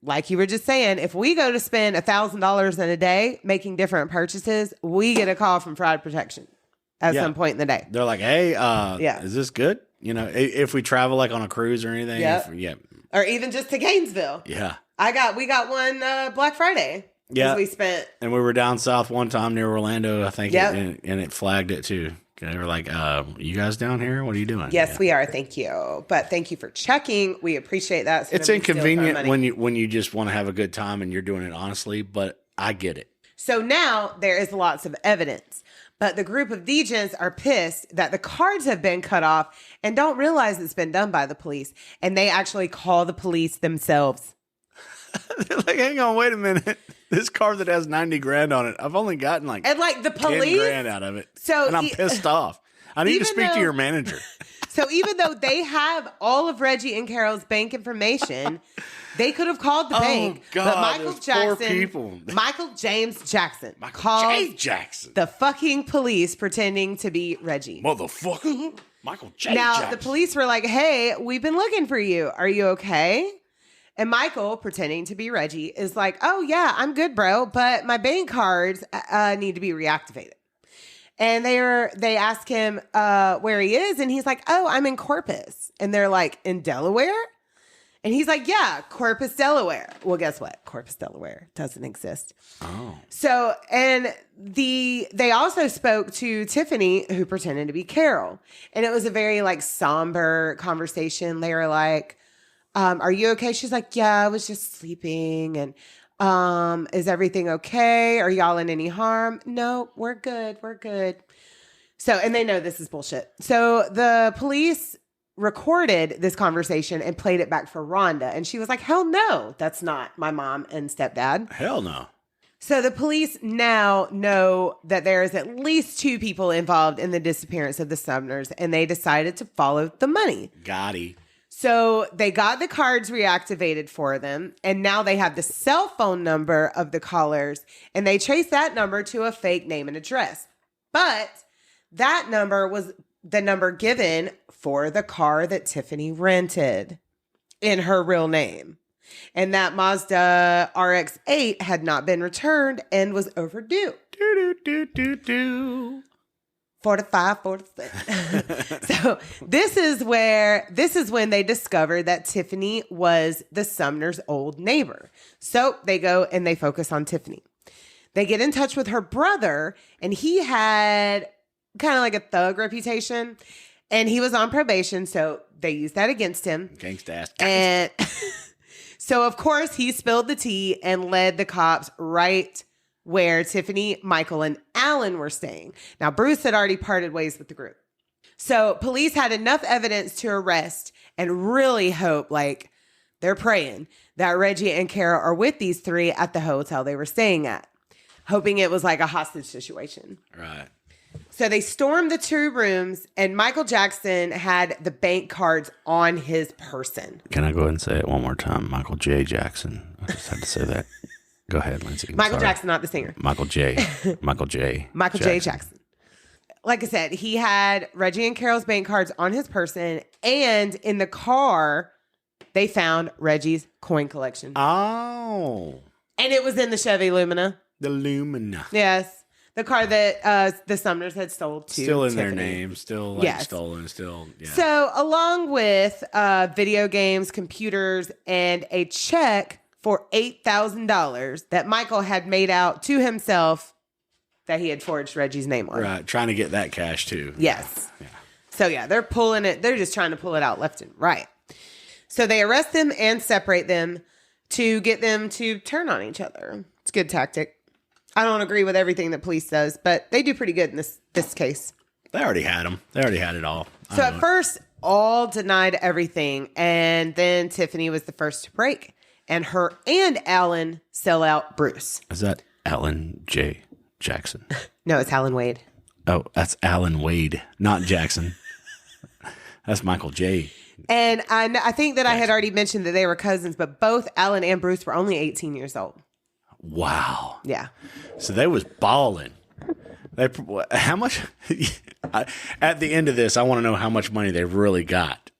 like you were just saying, if we go to spend $1,000 in a day making different purchases, we get a call from fraud protection at some point in the day. They're like, hey, is this good? If we travel like on a cruise or anything. Or even just to Gainesville. Yeah. We got one Black Friday. Yeah. We spent. And we were down south one time near Orlando, I think. And it flagged it too. They were like, you guys down here? What are you doing? Yes, we are. Thank you. But thank you for checking. We appreciate that. So it's inconvenient when you just want to have a good time and you're doing it honestly, but I get it. So now there is lots of evidence, but the group of degens are pissed that the cards have been cut off and don't realize it's been done by the police. And they actually call the police themselves. They're like, hang on, wait a minute. This car that has 90 grand on it, I've only gotten like the police 10 grand out of it. And I'm pissed off. I need to speak to your manager. So even though they have all of Reggie and Carol's bank information, they could have called the bank. God, but Michael James Jackson called the fucking police pretending to be Reggie. Motherfucker. Michael J. Now, Jackson. the police were like, hey, we've been looking for you. Are you okay? And Michael, pretending to be Reggie, is like, oh, yeah, I'm good, bro. But my bank cards need to be reactivated. And they ask him where he is. And he's like, oh, I'm in Corpus. And they're like, in Delaware? And he's like, yeah, Corpus, Delaware. Well, guess what? Corpus, Delaware doesn't exist. Oh. So, and they also spoke to Tiffany, who pretended to be Carol. And it was a very somber conversation. They were like, are you okay? She's like, yeah, I was just sleeping. And is everything okay? Are y'all in any harm? No, we're good. We're good. So, and they know this is bullshit. So the police recorded this conversation and played it back for Rhonda. And she was like, hell no, that's not my mom and stepdad. Hell no. So the police now know that there is at least 2 people involved in the disappearance of the Sumners, and they decided to follow the money. Gotti. So they got the cards reactivated for them, and now they have the cell phone number of the callers, and they trace that number to a fake name and address. But that number was the number given for the car that Tiffany rented. in her real name. And that Mazda RX-8 had not been returned and was overdue. 45, 46. So this is when they discovered that Tiffany was the Sumners' old neighbor. So they go and they focus on Tiffany. They get in touch with her brother, and he had kind of like a thug reputation, and he was on probation, so they used that against him. Gangsta ass. And so, of course, he spilled the tea and led the cops right where Tiffany, Michael, and Alan were staying. Now, Bruce had already parted ways with the group. So police had enough evidence to arrest and really hope, like they're praying, that Reggie and Carol are with these three at the hotel they were staying at, hoping it was like a hostage situation. Right. So they stormed the 2 rooms, and Michael Jackson had the bank cards on his person. Can I go ahead and say it one more time? Michael J. Jackson. I just had to say that. Go ahead, Lindsay. Michael Jackson, not the singer. Michael J. Michael J. Michael J. Jackson. Like I said, he had Reggie and Carol's bank cards on his person, and in the car, they found Reggie's coin collection. Oh. And it was in the Chevy Lumina. The Lumina. Yes. The car that the Sumners had sold to Still in Tiffany. their name. Still like stolen. Still, yeah. So along with video games, computers, and a check for $8,000 that Michael had made out to himself that he had forged Reggie's name on. Right. Trying to get that cash too. Yes. Yeah. So yeah, they're pulling it. They're just trying to pull it out left and right. So they arrest them and separate them to get them to turn on each other. It's a good tactic. I don't agree with everything that police does, but they do pretty good in this case. They already had them. They already had it all. So at first, all denied everything, and then Tiffany was the first to break, and her and Alan sell out Bruce. Is that Alan J. Jackson? No, it's Alan Wade. Oh, that's Alan Wade, not Jackson. That's Michael J. And I think that I had already mentioned that they were cousins, but both Alan and Bruce were only 18 years old. Wow. Yeah. So they was balling. How much? At the end of this, I want to know how much money they really got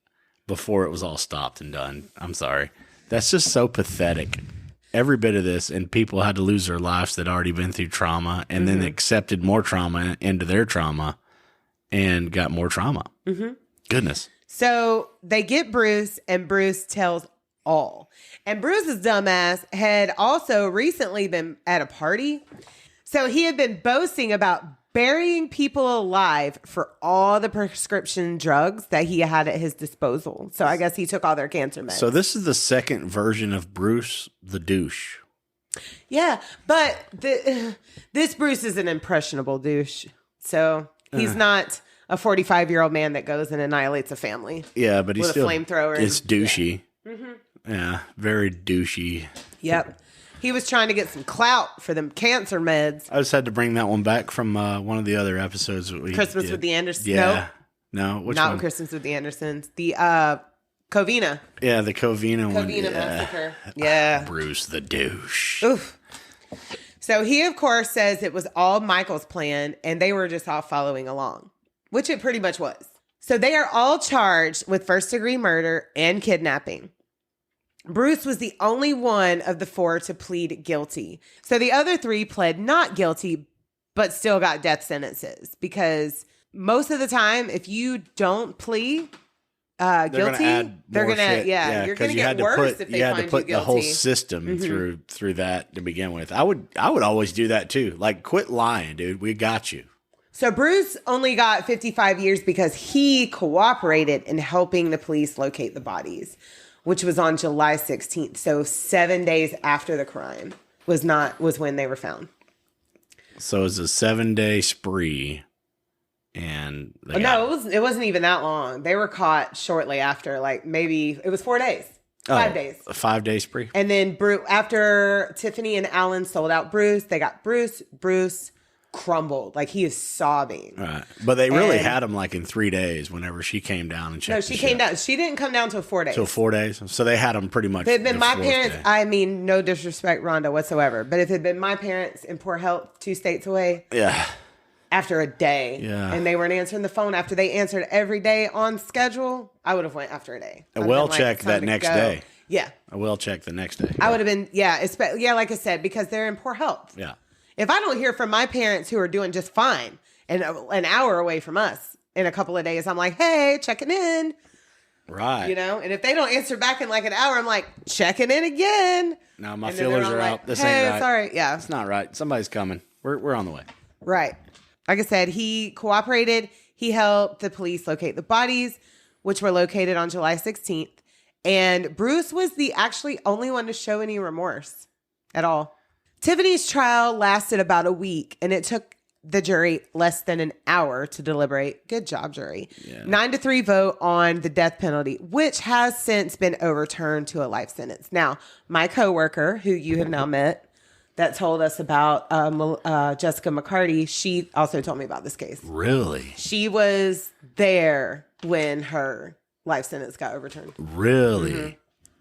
before it was all stopped and done. I'm sorry. That's just so pathetic. Every bit of this, and people had to lose their lives that already been through trauma, and then accepted more trauma into their trauma, and got more trauma. Mm-hmm. Goodness. So they get Bruce, and Bruce tells all. And Bruce's dumbass had also recently been at a party. So he had been boasting about burying people alive for all the prescription drugs that he had at his disposal. So I guess he took all their cancer meds. So this is the second version of Bruce the douche. Yeah, but this Bruce is an impressionable douche. So he's not a 45-year-old man that goes and annihilates a family. Yeah, but he's with still a flamethrower. It's douchey. Yeah. Mm-hmm. Yeah, very douchey. Yep. He was trying to get some clout for them cancer meds. I just had to bring that one back from one of the other episodes. That we Christmas did. with the Andersons. Yeah. No, which not one? Christmas with the Andersons. The Covina. Yeah, the Covina one. Covina massacre. Yeah. Bruce the douche. Oof. So he, of course, says it was all Michael's plan and they were just all following along, which it pretty much was. So they are all charged with first-degree murder and kidnapping. Bruce was the only one of the 4 to plead guilty. So the other 3 pled not guilty, but still got death sentences because most of the time, if you don't plead guilty, they're going to, you're going to get worse if they find you guilty. You had to put the whole system through that to begin with. I would always do that too. Like, quit lying, dude. We got you. So Bruce only got 55 years because he cooperated in helping the police locate the bodies, which was on July 16th. So 7 days after the crime was when they were found. So it was a 7-day spree. And it wasn't even that long. They were caught shortly after, like maybe it was 4 days. 5 days. A 5-day spree. And then after Tiffany and Alan sold out Bruce, they got Bruce. Bruce crumbled. Like, he is sobbing. Right. But they really had him like in 3 days whenever she came down and checked. No, she came down. She didn't come down till 4 days. Till 4 days. So they had him pretty much. If it had been my parents, day. I mean, no disrespect, Rhonda, whatsoever. But if it had been my parents in poor health 2 states away. Yeah. after a day. Yeah. And they weren't answering the phone after they answered every day on schedule, I would have went after a day. A well check that next day. Yeah. A well check the next day. I would have been, like I said, because they're in poor health. Yeah. If I don't hear from my parents who are doing just fine and an hour away from us in a couple of days, I'm like, hey, checking in. Right. You know, and if they don't answer back in like an hour, I'm like, checking in again. Now my feelers are out. This ain't right. Sorry. Yeah. It's not right. Somebody's coming. We're on the way. Right. Like I said, he cooperated. He helped the police locate the bodies, which were located on July 16th. And Bruce was the actually only one to show any remorse at all. Tiffany's trial lasted about a week, and it took the jury less than an hour to deliberate. Good job, jury. Yeah. 9-3 vote on the death penalty, which has since been overturned to a life sentence. Now, my coworker, who you have now met, that told us about Jessica McCarty, she also told me about this case. Really? She was there when her life sentence got overturned. Really? Mm-hmm.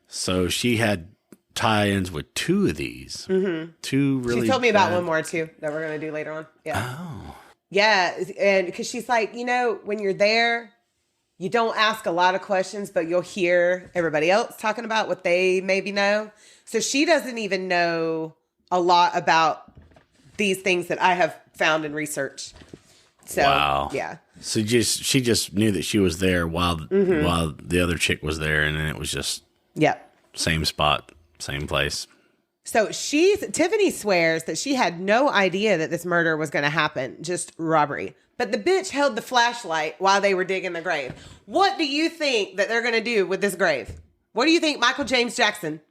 So she had tie-ins with two of these. Mm-hmm. Two really. She told me about one more too that we're going to do later on. Yeah. Oh. Yeah. And because she's like, you know, when you're there, you don't ask a lot of questions, but you'll hear everybody else talking about what they maybe know. So she doesn't even know a lot about these things that I have found in research. So, wow. Yeah. So she just knew that she was there while the other chick was there, and then it was just same spot, same place. So Tiffany swears that she had no idea that this murder was going to happen, just robbery. But the bitch held the flashlight while they were digging the grave. What do you think that they're going to do with this grave? What do you think Michael James Jackson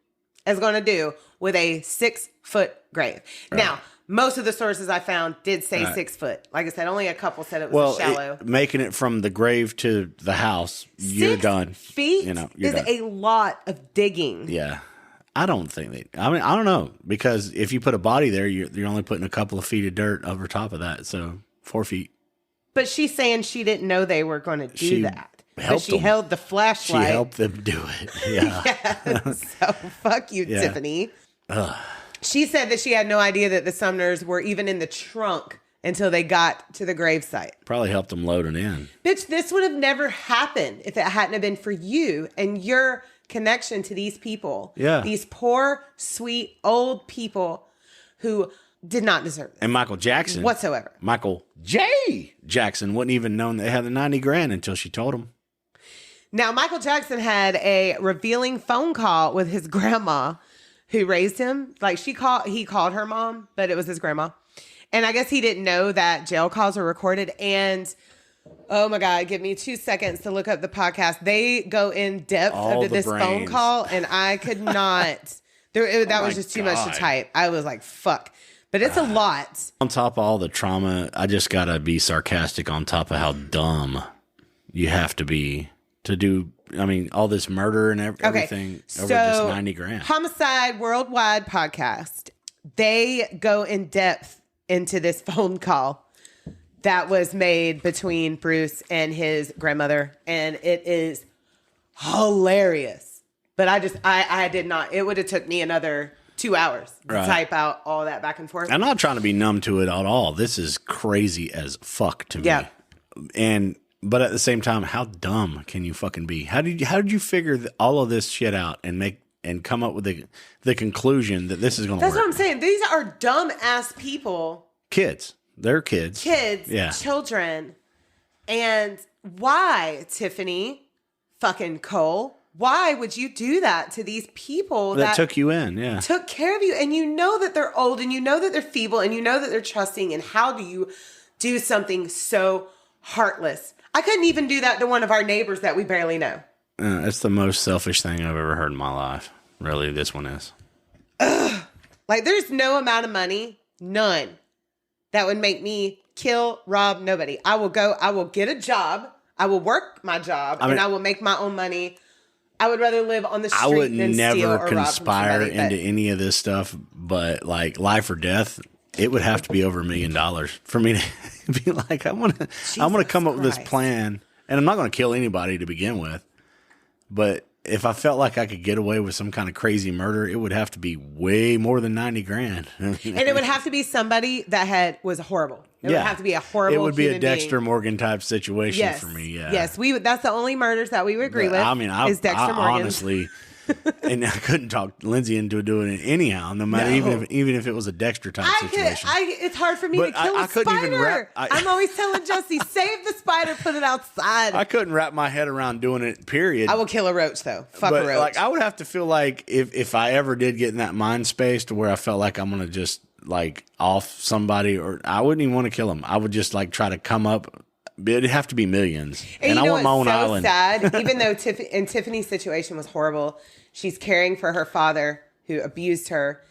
is going to do with a 6-foot grave? Right. Now, most of the sources I found did say 6 foot. Like I said, only a couple said it was shallow. Making it from the grave to the house, you're done. 6 feet you're done. A lot of digging. Yeah. I don't think I don't know. Because if you put a body there, you're only putting a couple of feet of dirt over top of that. So 4 feet. But she's saying she didn't know they were going to do that. But she held the flashlight. She helped them do it. Yeah. Yeah. So fuck you, Tiffany. Ugh. She said that she had no idea that the Sumners were even in the trunk until they got to the gravesite. Probably helped them load it in. Bitch, this would have never happened if it hadn't have been for you and your connection to these people. Yeah. These poor, sweet, old people who did not deserve it. And Michael Jackson. Whatsoever. Michael J. Jackson wouldn't even known they had the 90 grand until she told him. Now, Michael Jackson had a revealing phone call with his grandma who raised him. Like he called her mom, but it was his grandma. And I guess he didn't know that jail calls are recorded. And oh my God, give me 2 seconds to look up the podcast. They go in depth into this phone call, and I could not. That was just too much to type. I was like, fuck. But it's a lot. On top of all the trauma, I just got to be sarcastic on top of how dumb you have to be to do, I mean, all this murder and everything over just 90 grand. Homicide Worldwide podcast, they go in depth into this phone call that was made between Bruce and his grandmother. And it is hilarious. But I did not, it would have took me another 2 hours to type out all that back and forth. I'm not trying to be numb to it at all. This is crazy as fuck to me. Yeah. But at the same time, how dumb can you fucking be? How did you figure all of this shit out and come up with the conclusion that this is going to work? That's what I'm saying. These are dumb ass people. Kids. They're kids. Children. And why, Tiffany fucking Cole? Why would you do that to these people that took you in? Yeah. Took care of you. And you know that they're old and you know that they're feeble and you know that they're trusting. And how do you do something so heartless? I couldn't even do that to one of our neighbors that we barely know. It's the most selfish thing I've ever heard in my life. Really, this one is. Ugh. Like, there's no amount of money, none, that would make me kill, rob, nobody. I will get a job. I will work my job, and I will make my own money. I would rather live on the street I would than never steal or conspire rob from somebody, into any of this stuff, but like life or death, it would have to be over $1 million for me to be like, I'm gonna come up with this plan, and I'm not gonna kill anybody to begin with, but if I felt like I could get away with some kind of crazy murder, it would have to be way more than 90 grand. And it would have to be somebody that was horrible. It would have to be a horrible. It would be a human Dexter being. Morgan type situation for me. Yeah. Yes, that's the only murders that we would agree with. I mean, is Dexter Morgan. Honestly, and I couldn't talk Lindsay into doing it anyhow, no matter even if it was a Dexter type situation. It's hard for me to kill a spider. I'm always telling Jesse, save the spider, put it outside. I couldn't wrap my head around doing it, period. I will kill a roach, though. Fuck a roach. Like, I would have to feel like if I ever did get in that mind space to where I felt like I'm going to just, like, off somebody, or I wouldn't even want to kill them. I would just, like, try to come up. It'd have to be millions. And I want my own island. Sad, even though Tiffany's situation was horrible, she's caring for her father who abused her.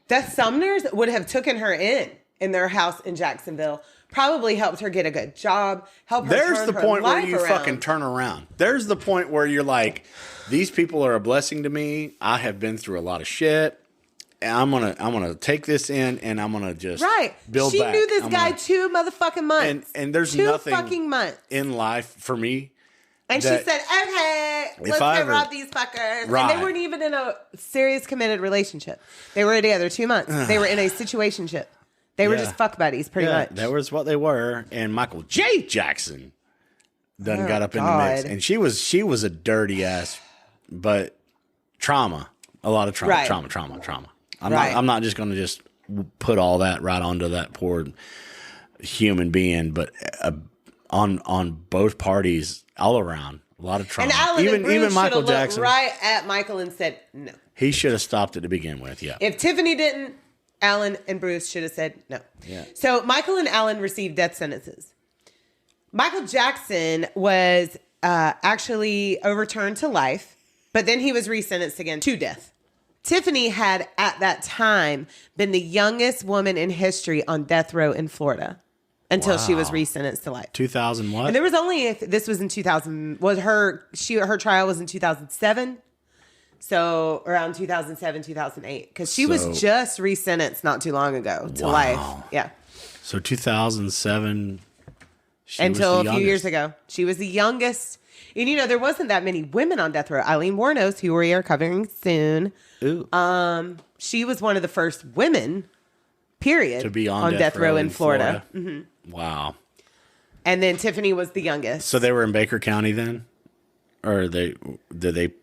The Sumners would have taken her in their house in Jacksonville, probably helped her get a good job, help her There's turn the her point where life you around. fucking turn around. There's the point where you're like, these people are a blessing to me. I have been through a lot of shit. And I'm gonna take this in, and I'm gonna just build she back. She knew this guy 2 motherfucking months. And there's 2 nothing fucking months in life for me. And she said, okay, let's go rob these fuckers. Right. And they weren't even in a serious committed relationship. They were together 2 months. They were in a situationship. They were just fuck buddies, pretty much. That was what they were. And Michael J. Jackson got up in the mix. And she was a dirty ass, but trauma. A lot of trauma. Right. Trauma. I'm not just going to just put all that right onto that poor human being, but on both parties, all around, a lot of trauma. And Alan and Bruce even Michael should have Jackson, looked right at Michael and said no. He should have stopped it to begin with. Yeah. If Tiffany didn't, Alan and Bruce should have said no. Yeah. So Michael and Alan received death sentences. Michael Jackson was actually overturned to life, but then he was resentenced again to death. Tiffany had, at that time, been the youngest woman in history on death row in Florida until she was resentenced to life. 2000 what? And there was only, this was in 2000, her trial was in 2007. So around 2007, 2008. Because she was just resentenced not too long ago to life. Yeah. So 2007. Until a few years ago. She was the youngest. And, there wasn't that many women on death row. Eileen Wuornos, who we are covering soon. Ooh. She was one of the first women, period, to be on death row in Florida. Mm-hmm. Wow. And then Tiffany was the youngest. So they were in Baker County then? Or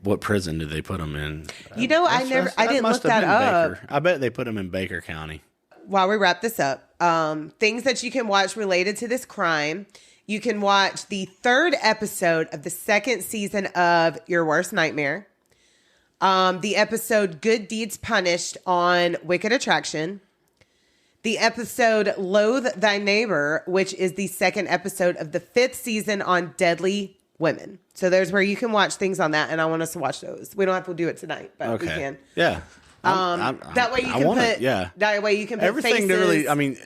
what prison did they put them in? I didn't look that up. Baker. I bet they put them in Baker County. While we wrap this up, things that you can watch related to this crime. You can watch the 3rd episode of the 2nd season of Your Worst Nightmare. The episode Good Deeds Punished on Wicked Attraction. The episode Loathe Thy Neighbor, which is the 2nd episode of the 5th season on Deadly Women. So there's where you can watch things on that, and I want us to watch those. We don't have to do it tonight, but we can. Yeah. That way you can That way you can put everything faces. to really. I mean,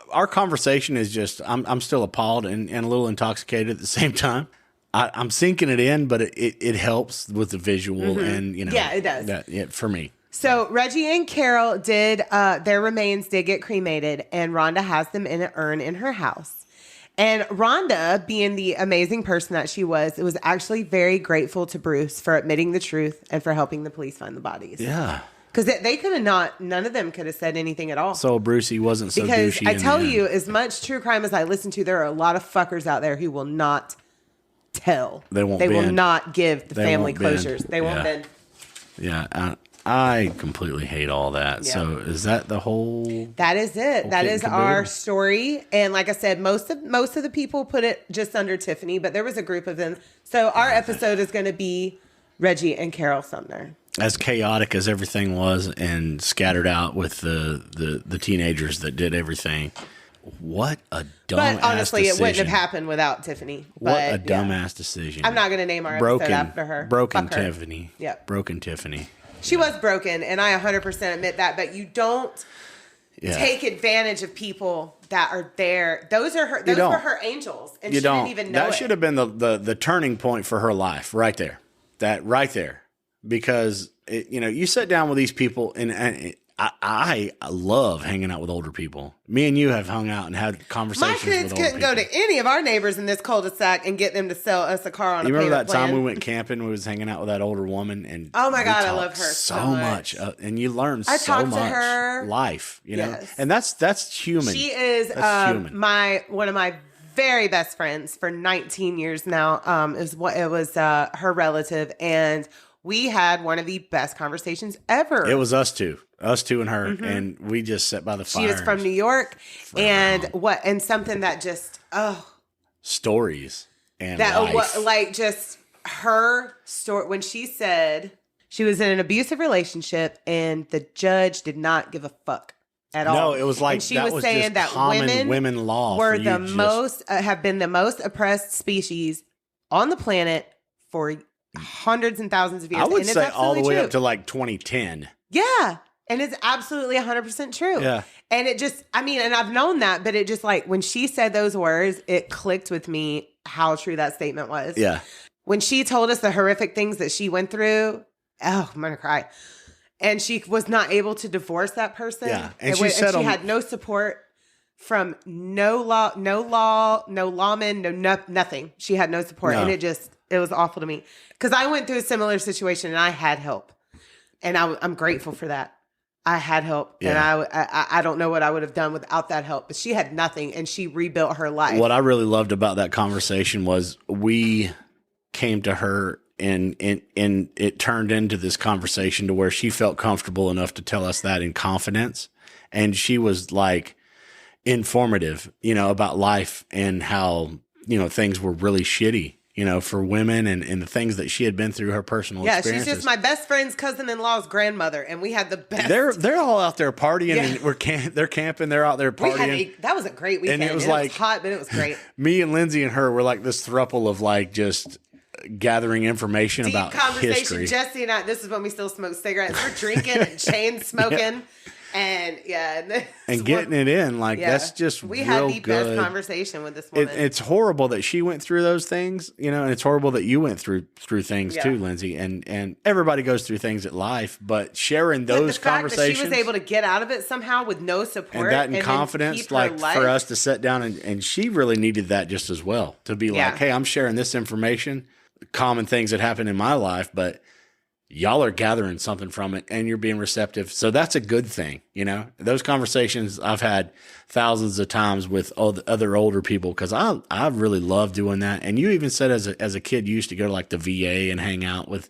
our conversation is just. I'm still appalled and a little intoxicated at the same time. I'm sinking it in, but it helps with the visual and Yeah, it does. For me. So Reggie and Carol did their remains did get cremated, and Rhonda has them in an urn in her house. And Rhonda, being the amazing person that she was actually very grateful to Bruce for admitting the truth and for helping the police find the bodies. Yeah. Because they could have none of them could have said anything at all. So Brucey wasn't so because douchey. I tell you, as much true crime as I listen to, there are a lot of fuckers out there who will not tell. They won't. They will bend. not give the family closures. Bend. They won't bend. Yeah, I completely hate all that. Yeah. So is that the whole? That is it. That is our story. And like I said, most of the people put it just under Tiffany, but there was a group of them. So our episode is going to be Reggie and Carol Sumner. As chaotic as everything was and scattered out with the teenagers that did everything. What a dumb But honestly, decision. it wouldn't have happened without Tiffany. What a dumbass decision. I'm not going to name our episode after her. Broken Tiffany. Yep. Broken Tiffany. She was broken, and I 100% admit that. But you don't take advantage of people that are there. Those were her angels, and she didn't even know that should have been the turning point for her life right there. That right there. Because, you sit down with these people, and I love hanging out with older people. Me and you have hung out and had conversations My kids with older couldn't go people. to any of our neighbors in this cul-de-sac and get them to sell us a car on You a remember payment that time plan. we went camping? We was hanging out with that older woman, and Oh my we God, I talked love her so much, and you learn I so talked much to her. life, you know, Yes. and that's human. She is That's human. one of my very best friends for 19 years now. It was her relative, and we had one of the best conversations ever. It was us two and her, and we just sat by the fire. She is from New York, and something that just stories and that life. like just her story when she said she was in an abusive relationship and the judge did not give a fuck at all. No, it was like and she that was was saying just that common women law were for you the just- most have been the most oppressed species on the planet for hundreds and thousands of years. I would and it's say all the way absolutely up to like 2010. yeah. And it's absolutely 100% true. Yeah. And it just, I mean, and I've known that, but it just like when she said those words, it clicked with me how true that statement was. Yeah. When she told us the horrific things that she went through, oh, I'm going to cry. And she was not able to divorce that person. Yeah. And she said she had no support from no lawman, nothing. She had no support. No. And it was awful to me. Because I went through a similar situation and I had help. And I'm grateful for that. I had help, and I don't know what I would have done without that help. But she had nothing, and she rebuilt her life. What I really loved about that conversation was we came to her, and it turned into this conversation to where she felt comfortable enough to tell us that in confidence, and she was like informative, you know, about life and how, you know, things were really shitty, you know, for women and the things that she had been through, her personal experiences. She's just my best friend's cousin-in-law's grandmother, and we had the best. They're all out there partying, and they're camping. They're out there partying. That was a great weekend. And it was hot, but it was great. Me and Lindsay and her were like this throuple of like just gathering information about conversation. history. Jesse and I, this is when we still smoke cigarettes. We're drinking and chain smoking. And and getting it in, like that's just we real had the good. best conversation with this woman. It's horrible that she went through those things, you know, and it's horrible that you went through things too, Lindsay. And everybody goes through things in life, but sharing those the fact conversations, that she was able to get out of it somehow with no support and that in confidence, like for us to sit down and she really needed that just as well to be like, hey, I'm sharing this information, common things that happen in my life, but y'all are gathering something from it and you're being receptive. So that's a good thing. You know, those conversations I've had thousands of times with other older people, because I really love doing that. And you even said as a kid, you used to go to like the VA and hang out with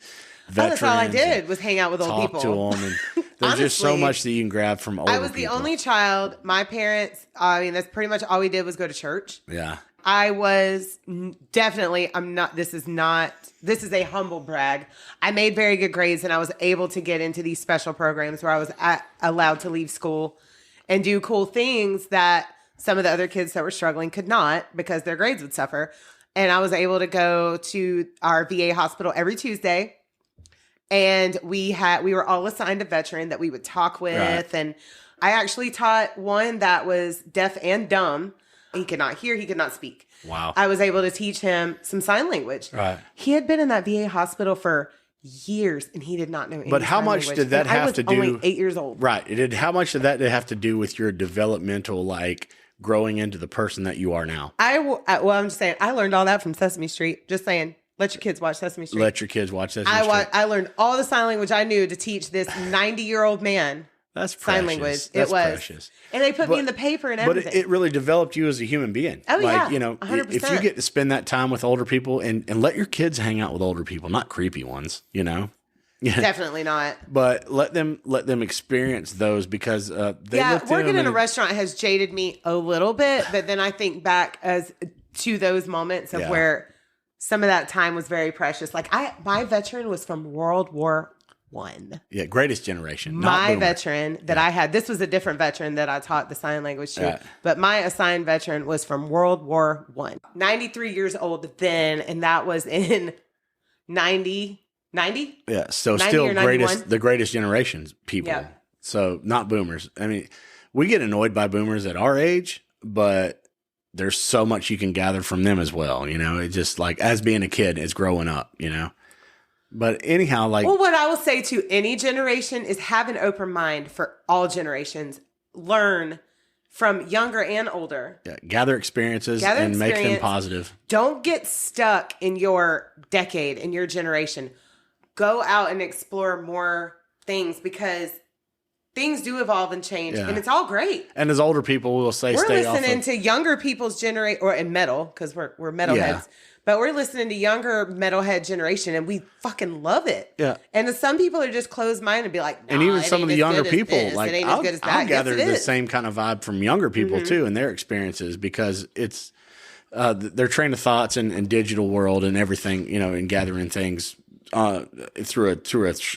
veterans. That's all I did was hang out with old people. Talk to them. And there's just so much that you can grab from older people. I was the only child. My parents, I mean, that's pretty much all we did was go to church. Yeah. I was definitely, this is a humble brag. I made very good grades and I was able to get into these special programs where I was allowed to leave school and do cool things that some of the other kids that were struggling could not because their grades would suffer. And I was able to go to our VA hospital every Tuesday. And we were all assigned a veteran that we would talk with. Right. And I actually taught one that was deaf and dumb. He could not hear. He could not speak. Wow. I was able to teach him some sign language. Right. He had been in that VA hospital for years and he did not know any But how much language. did that have to do? I was only 8 years old. Right. How much did that have to do with your developmental, like growing into the person that you are now? I'm just saying, I learned all that from Sesame Street. Just saying, let your kids watch Sesame Street. Let your kids watch Sesame Street. I learned all the sign language I knew to teach this 90-year-old man. That's precious. Sign language. That's it was precious. And they put me in the paper and everything. But it really developed you as a human being. Oh, like, yeah. you know, 100%. if you get to spend that time with older people and let your kids hang out with older people, not creepy ones, you know? Yeah. Definitely not. But let them experience those because working in a restaurant has jaded me a little bit, but then I think back to those moments of where some of that time was very precious. Like my veteran was from World War I. Yeah, greatest generation. My veteran that I had, this was a different veteran that I taught the sign language to, but my assigned veteran was from World War I. 93 years old then, and that was in 90. Yeah, so 90 still or the greatest generations people. Yeah. So not boomers. I mean, we get annoyed by boomers at our age, but there's so much you can gather from them as well. You know, it's just like as being a kid, as growing up, you know. But anyhow, like, well, what I will say to any generation is have an open mind for all generations. Learn from younger and older. yeah, gather experiences and make them positive. Don't get stuck in your decade, in your generation. Go out and explore more things because things do evolve and change, and it's all great. And as older people will say, we're stay listening to younger people's generation, or in metal, because we're metalheads. But we're listening to younger metalhead generation, and we fucking love it. Yeah. And some people are just closed-minded and be like, nah, and even some of the younger people, like, I'll gather the is. same kind of vibe from younger people, too, and their experiences, because it's their train of thoughts and digital world and everything, you know, and gathering things through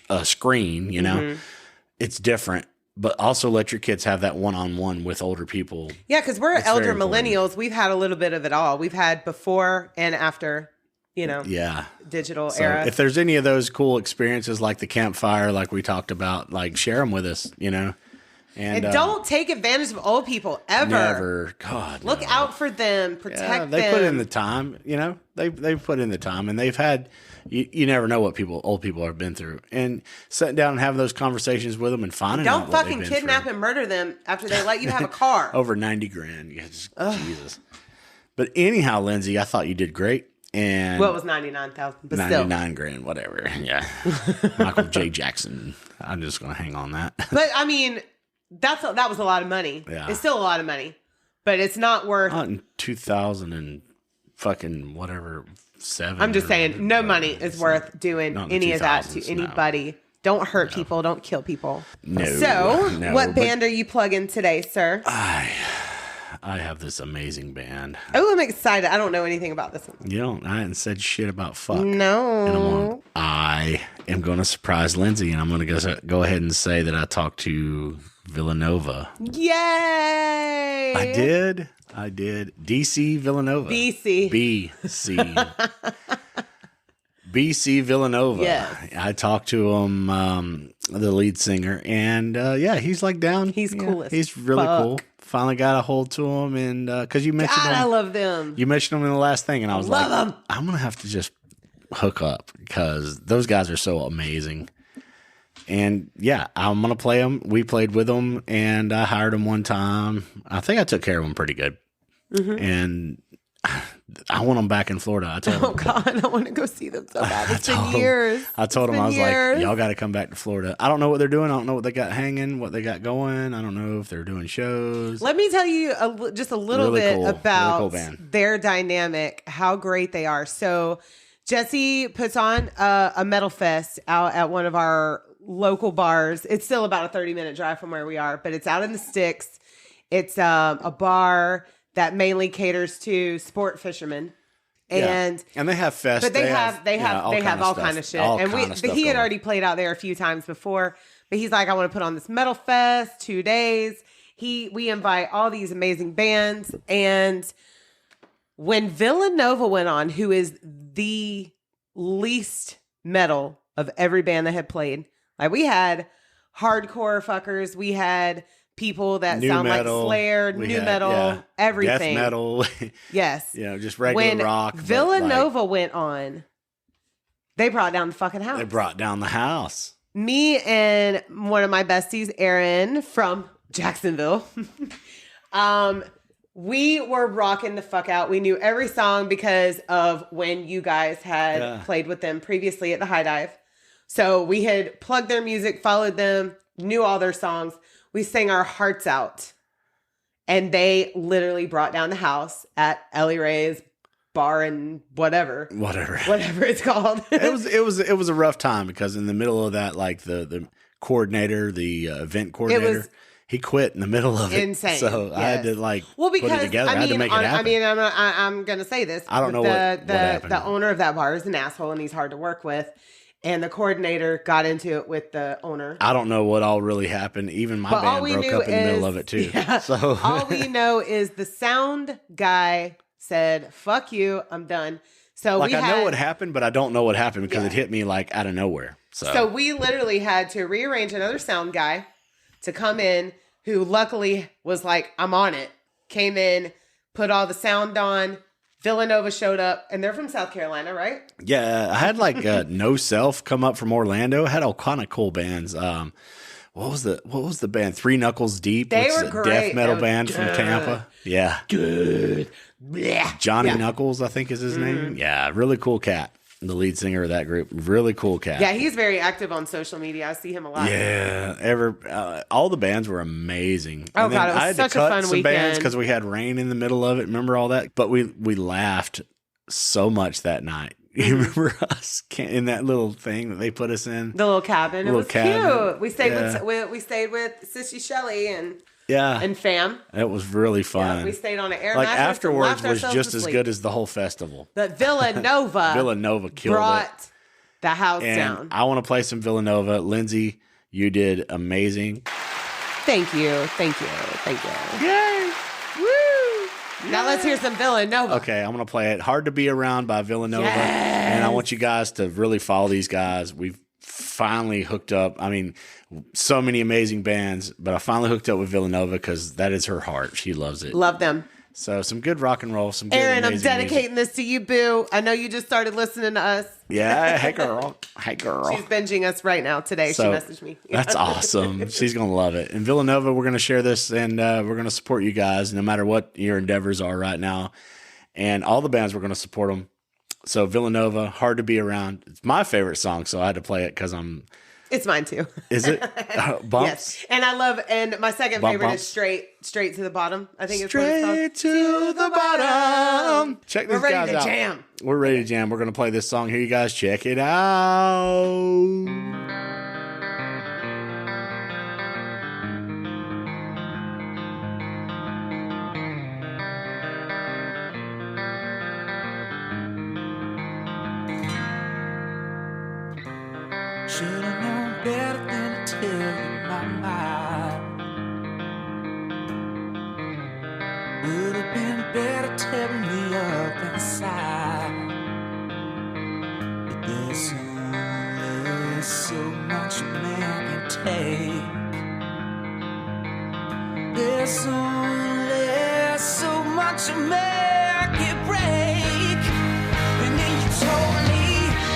a screen, you know, it's different. But also let your kids have that one-on-one with older people. Yeah, because we're elder millennials. We've had a little bit of it all. We've had before and after, you know, digital era. If there's any of those cool experiences like the campfire, like we talked about, like share them with us, you know. And don't take advantage of old people ever. Never. God, look out for them. Protect them. They put in the time, you know. They've put in the time, and they've had. You never know what old people have been through, and sitting down and having those conversations with them and finding out. Don't fucking kidnap and murder them after they let you have a car. Over $90,000, Jesus. But anyhow, Lindsay, I thought you did great. And well, it was 99,000, but $99,000, whatever. Yeah, Michael J. Jackson. I'm just gonna hang on that. But I mean, that was a lot of money. Yeah. It's still a lot of money, but it's not worth. Not in 2000 and fucking whatever. I'm just saying, no money is worth doing any of that to anybody. No. Don't hurt people. Don't kill people. What band are you plugging today, sir? I have this amazing band. Oh, I'm excited. I don't know anything about this one. You don't? I hadn't said shit about fuck. No. I am going to surprise Lindsay, and I'm going to go ahead and say that I talked to Villanova. Yay! I did. DC Villanova. BC Villanova. Yes. I talked to him, the lead singer, and he's like down. He's cool as He's really cool. Finally got a hold to him, and because you mentioned him. I love them. You mentioned him in the last thing, and I was love them. I'm going to have to just hook up because those guys are so amazing. And I'm going to play them. We played with them, and I hired them one time. I think I took care of them pretty good. Mm-hmm. And I want them back in Florida. I told them. God, I want to go see them so bad. It's been years. I told them, I was like, y'all got to come back to Florida. I don't know what they're doing. I don't know what they got hanging, what they got going. I don't know if they're doing shows. Let me tell you just a little bit about their dynamic, how great they are. So Jesse puts on a metal fest out at one of our local bars. It's still about a 30-minute drive from where we are, but it's out in the sticks. It's a bar that mainly caters to sport fishermen. And they have fests. But they have all kind of shit. And he had already played out there a few times before, but he's like, I want to put on this metal fest, 2 days. We invite all these amazing bands. And when Villanova went on, who is the least metal of every band that had played, like we had hardcore fuckers, we had people that sound like Slayer, new metal, everything. Death metal. Yes. Just regular rock. When Villanova went on, they brought down the fucking house. They brought down the house. Me and one of my besties, Erin from Jacksonville, we were rocking the fuck out. We knew every song because of when you guys had played with them previously at the High Dive. So we had plugged their music, followed them, knew all their songs. We sang our hearts out. And they literally brought down the house at Ellie Ray's bar and whatever it's called. it was a rough time because in the middle of that, like the coordinator, the event coordinator, he quit in the middle of it. Insane. So I had to put it together. I had to make it happen. I mean, I'm going to say this. I don't know what happened. The owner of that bar is an asshole and he's hard to work with. And the coordinator got into it with the owner. I don't know what all really happened. Even my band broke up in the middle of it too. Yeah, so all we know is the sound guy said, "Fuck you, I'm done." So I know what happened, but I don't know what happened because it hit me like out of nowhere. So we literally had to rearrange another sound guy to come in, who luckily was like, "I'm on it." Came in, put all the sound on, Villanova showed up, and they're from South Carolina, right? Yeah, I had like No Self come up from Orlando. I had all kind of cool bands. What was the band? Three Knuckles Deep. They which were is a great. death metal band from Tampa. Yeah, Good. Yeah. Johnny Knuckles, I think is his name. Yeah, really cool cat. The lead singer of that group, really cool cat. Yeah, he's very active on social media. I see him a lot. Yeah, all the bands were amazing. Oh and then God, it was I had such to cut a fun some weekend bands because we had rain in the middle of it. Remember all that? But we laughed so much that night. You remember us in that little thing that they put us in? The little cabin. It was cabin. cute. We stayed with Sissy Shelley and fam. It was really fun. Yeah, we stayed on an air like mattress. Afterwards was just as good as the whole festival. But Villanova killed brought the house and down. I want to play some Villanova. Lindsay, you did amazing. Thank you. Yay! Woo! Now let's hear some Villanova. Okay, I'm going to play it. Hard to Be Around by Villanova. Yes. And I want you guys to really follow these guys. We've finally hooked up. I mean, so many amazing bands, but I finally hooked up with Villanova because that is her heart. She loves it. Love them. So some good rock and roll, some good Aaron, I'm amazing dedicating this to you, boo. I know you just started listening to us. Yeah, hey girl. Hey girl. She's binging us right now today. So, she messaged me. That's awesome. She's going to love it. And Villanova, we're going to share this and we're going to support you guys no matter what your endeavors are right now. And all the bands, we're going to support them. So Villanova, Hard to Be Around. It's my favorite song, so I had to play it because It's mine too. Is it? Bumps? Yes. And my second favorite Bumps. is Straight to the Bottom. I think Straight it's what it's to the bottom. Check these We're ready guys to out. jam. We're ready to jam. We're going to play this song here. You guys check it out. Should've known better than to tell you my mind. Would've been better tearing me up inside. But there's only so much a man can take. There's only so much a man can break. And then you told me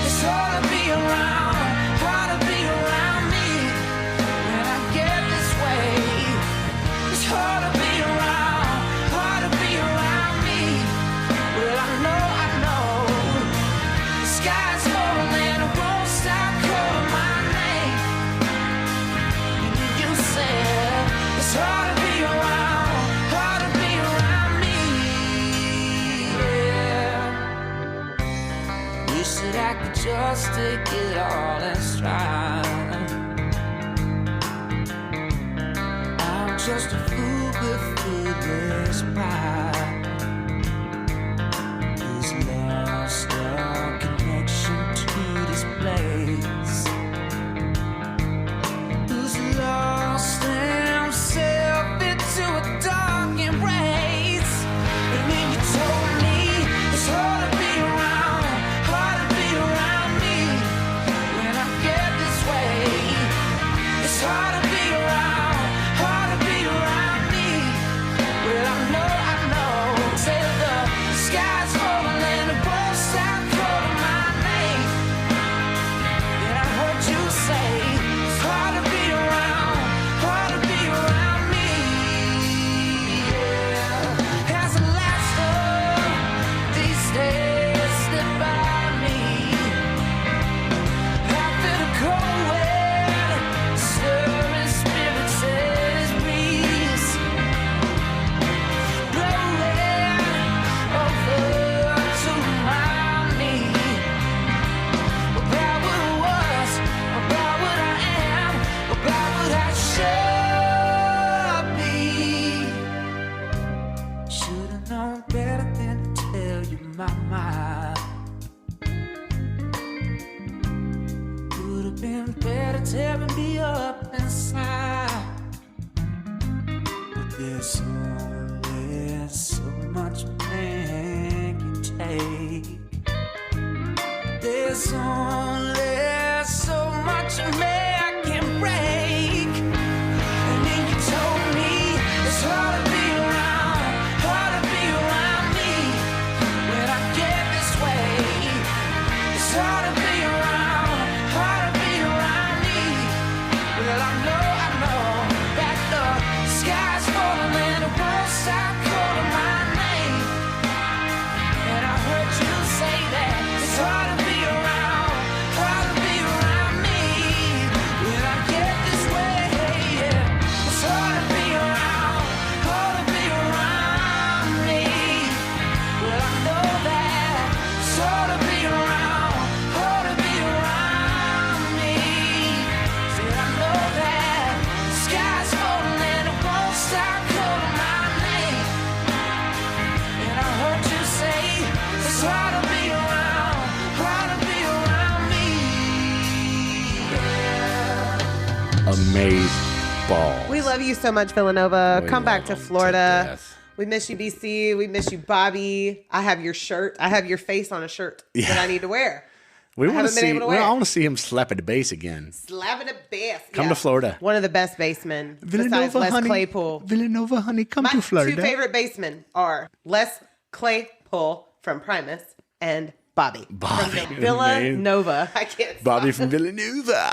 it's hard to be around. Just take it all in stride. I'm just a fool with foolish pride. He's lost our connection to this place. Who's lost himself into a dark embrace. And then you told me it's hard to be around. Hard to be around me. Well, I know. Say the sky's falling and the boats stop calling my name. And I heard you say it's hard to be around me. Yeah. As the last of these days slip by me, I feel the cold wind. Tearing me up inside. But there's only so much man can take. There's only so much a man can break. And then you told me it's hard to be around me. amaze balls. We love you so much, Villanova. We Come back love to 'em to Florida. death. We miss you, BC. We miss you, Bobby. I have your shirt. I have your face on a shirt that I need to wear. We want to haven't been see. able to wear I it. want to see him slapping the bass again. Slapping the bass. Come to Florida. One of the best bassmen besides Les Claypool. Villanova, honey, come My two favorite bassmen are Les Claypool from Primus and Bobby from Villanova. I can't stop. Bobby from Villanova.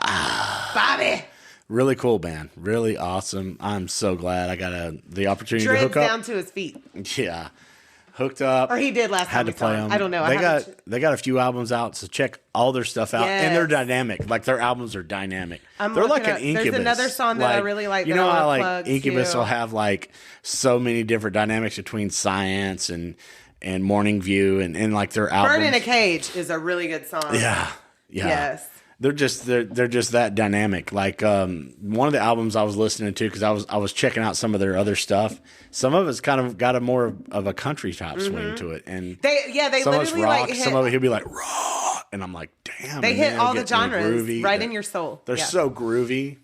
Bobby. Really cool band. Really awesome. I'm so glad I got the opportunity to Dreads hook up. down to his feet. Yeah. Hooked up. Or he did last had time to play them. I don't know. They got a few albums out, so check all their stuff out. And they're Yes. dynamic. Like their albums are dynamic. I'm They're like looking an up- Incubus. there's another song that I really like You that know I how wanna like plug, Incubus too. will have like so many different dynamics between Science and Morning View and like their albums. Bird in a Cage is a really good song. Yeah. Yes. They're just that dynamic. Like one of the albums I was listening to because I was checking out some of their other stuff. Some of it's kind of got a more of a country type swing to it, and They some of it's literally rock. like hit, some of it he'll be like raw, and I'm like, damn. they and hit then all it'll the get more genres groovy. right in your soul. They're Yeah. so groovy,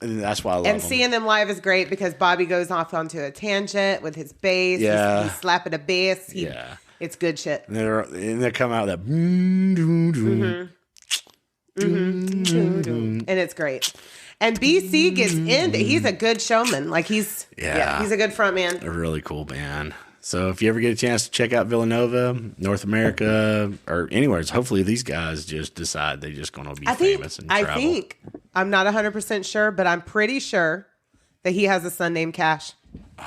and that's why I love And them. seeing them live is great because Bobby goes off onto a tangent with his bass. Yeah. He's slapping a bass. Yeah. It's good shit. and they come out with that. And it's great. And BC gets into. He's a good showman. Like he's a good front man. A really cool band. So if you ever get a chance to check out Villanova, North America, or anywhere, hopefully these guys just decide they're just going to be famous and travel. I think I'm not 100% sure, but I'm pretty sure that he has a son named Cash.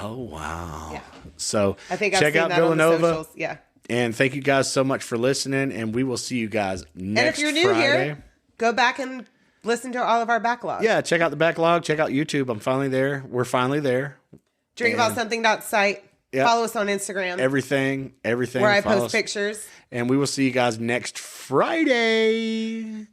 Oh wow! Yeah. So I think I've check seen out that on the Villanova. socials. Yeah. And thank you guys so much for listening. And we will see you guys next And if you're new Friday. here, go back and listen to all of our backlog. Yeah, check out the backlog. Check out YouTube. I'm finally there. We're finally there. DrinkaboutSomething.site. Yep. Follow us on Instagram. Everything. where I Follow post us. pictures. And we will see you guys next Friday.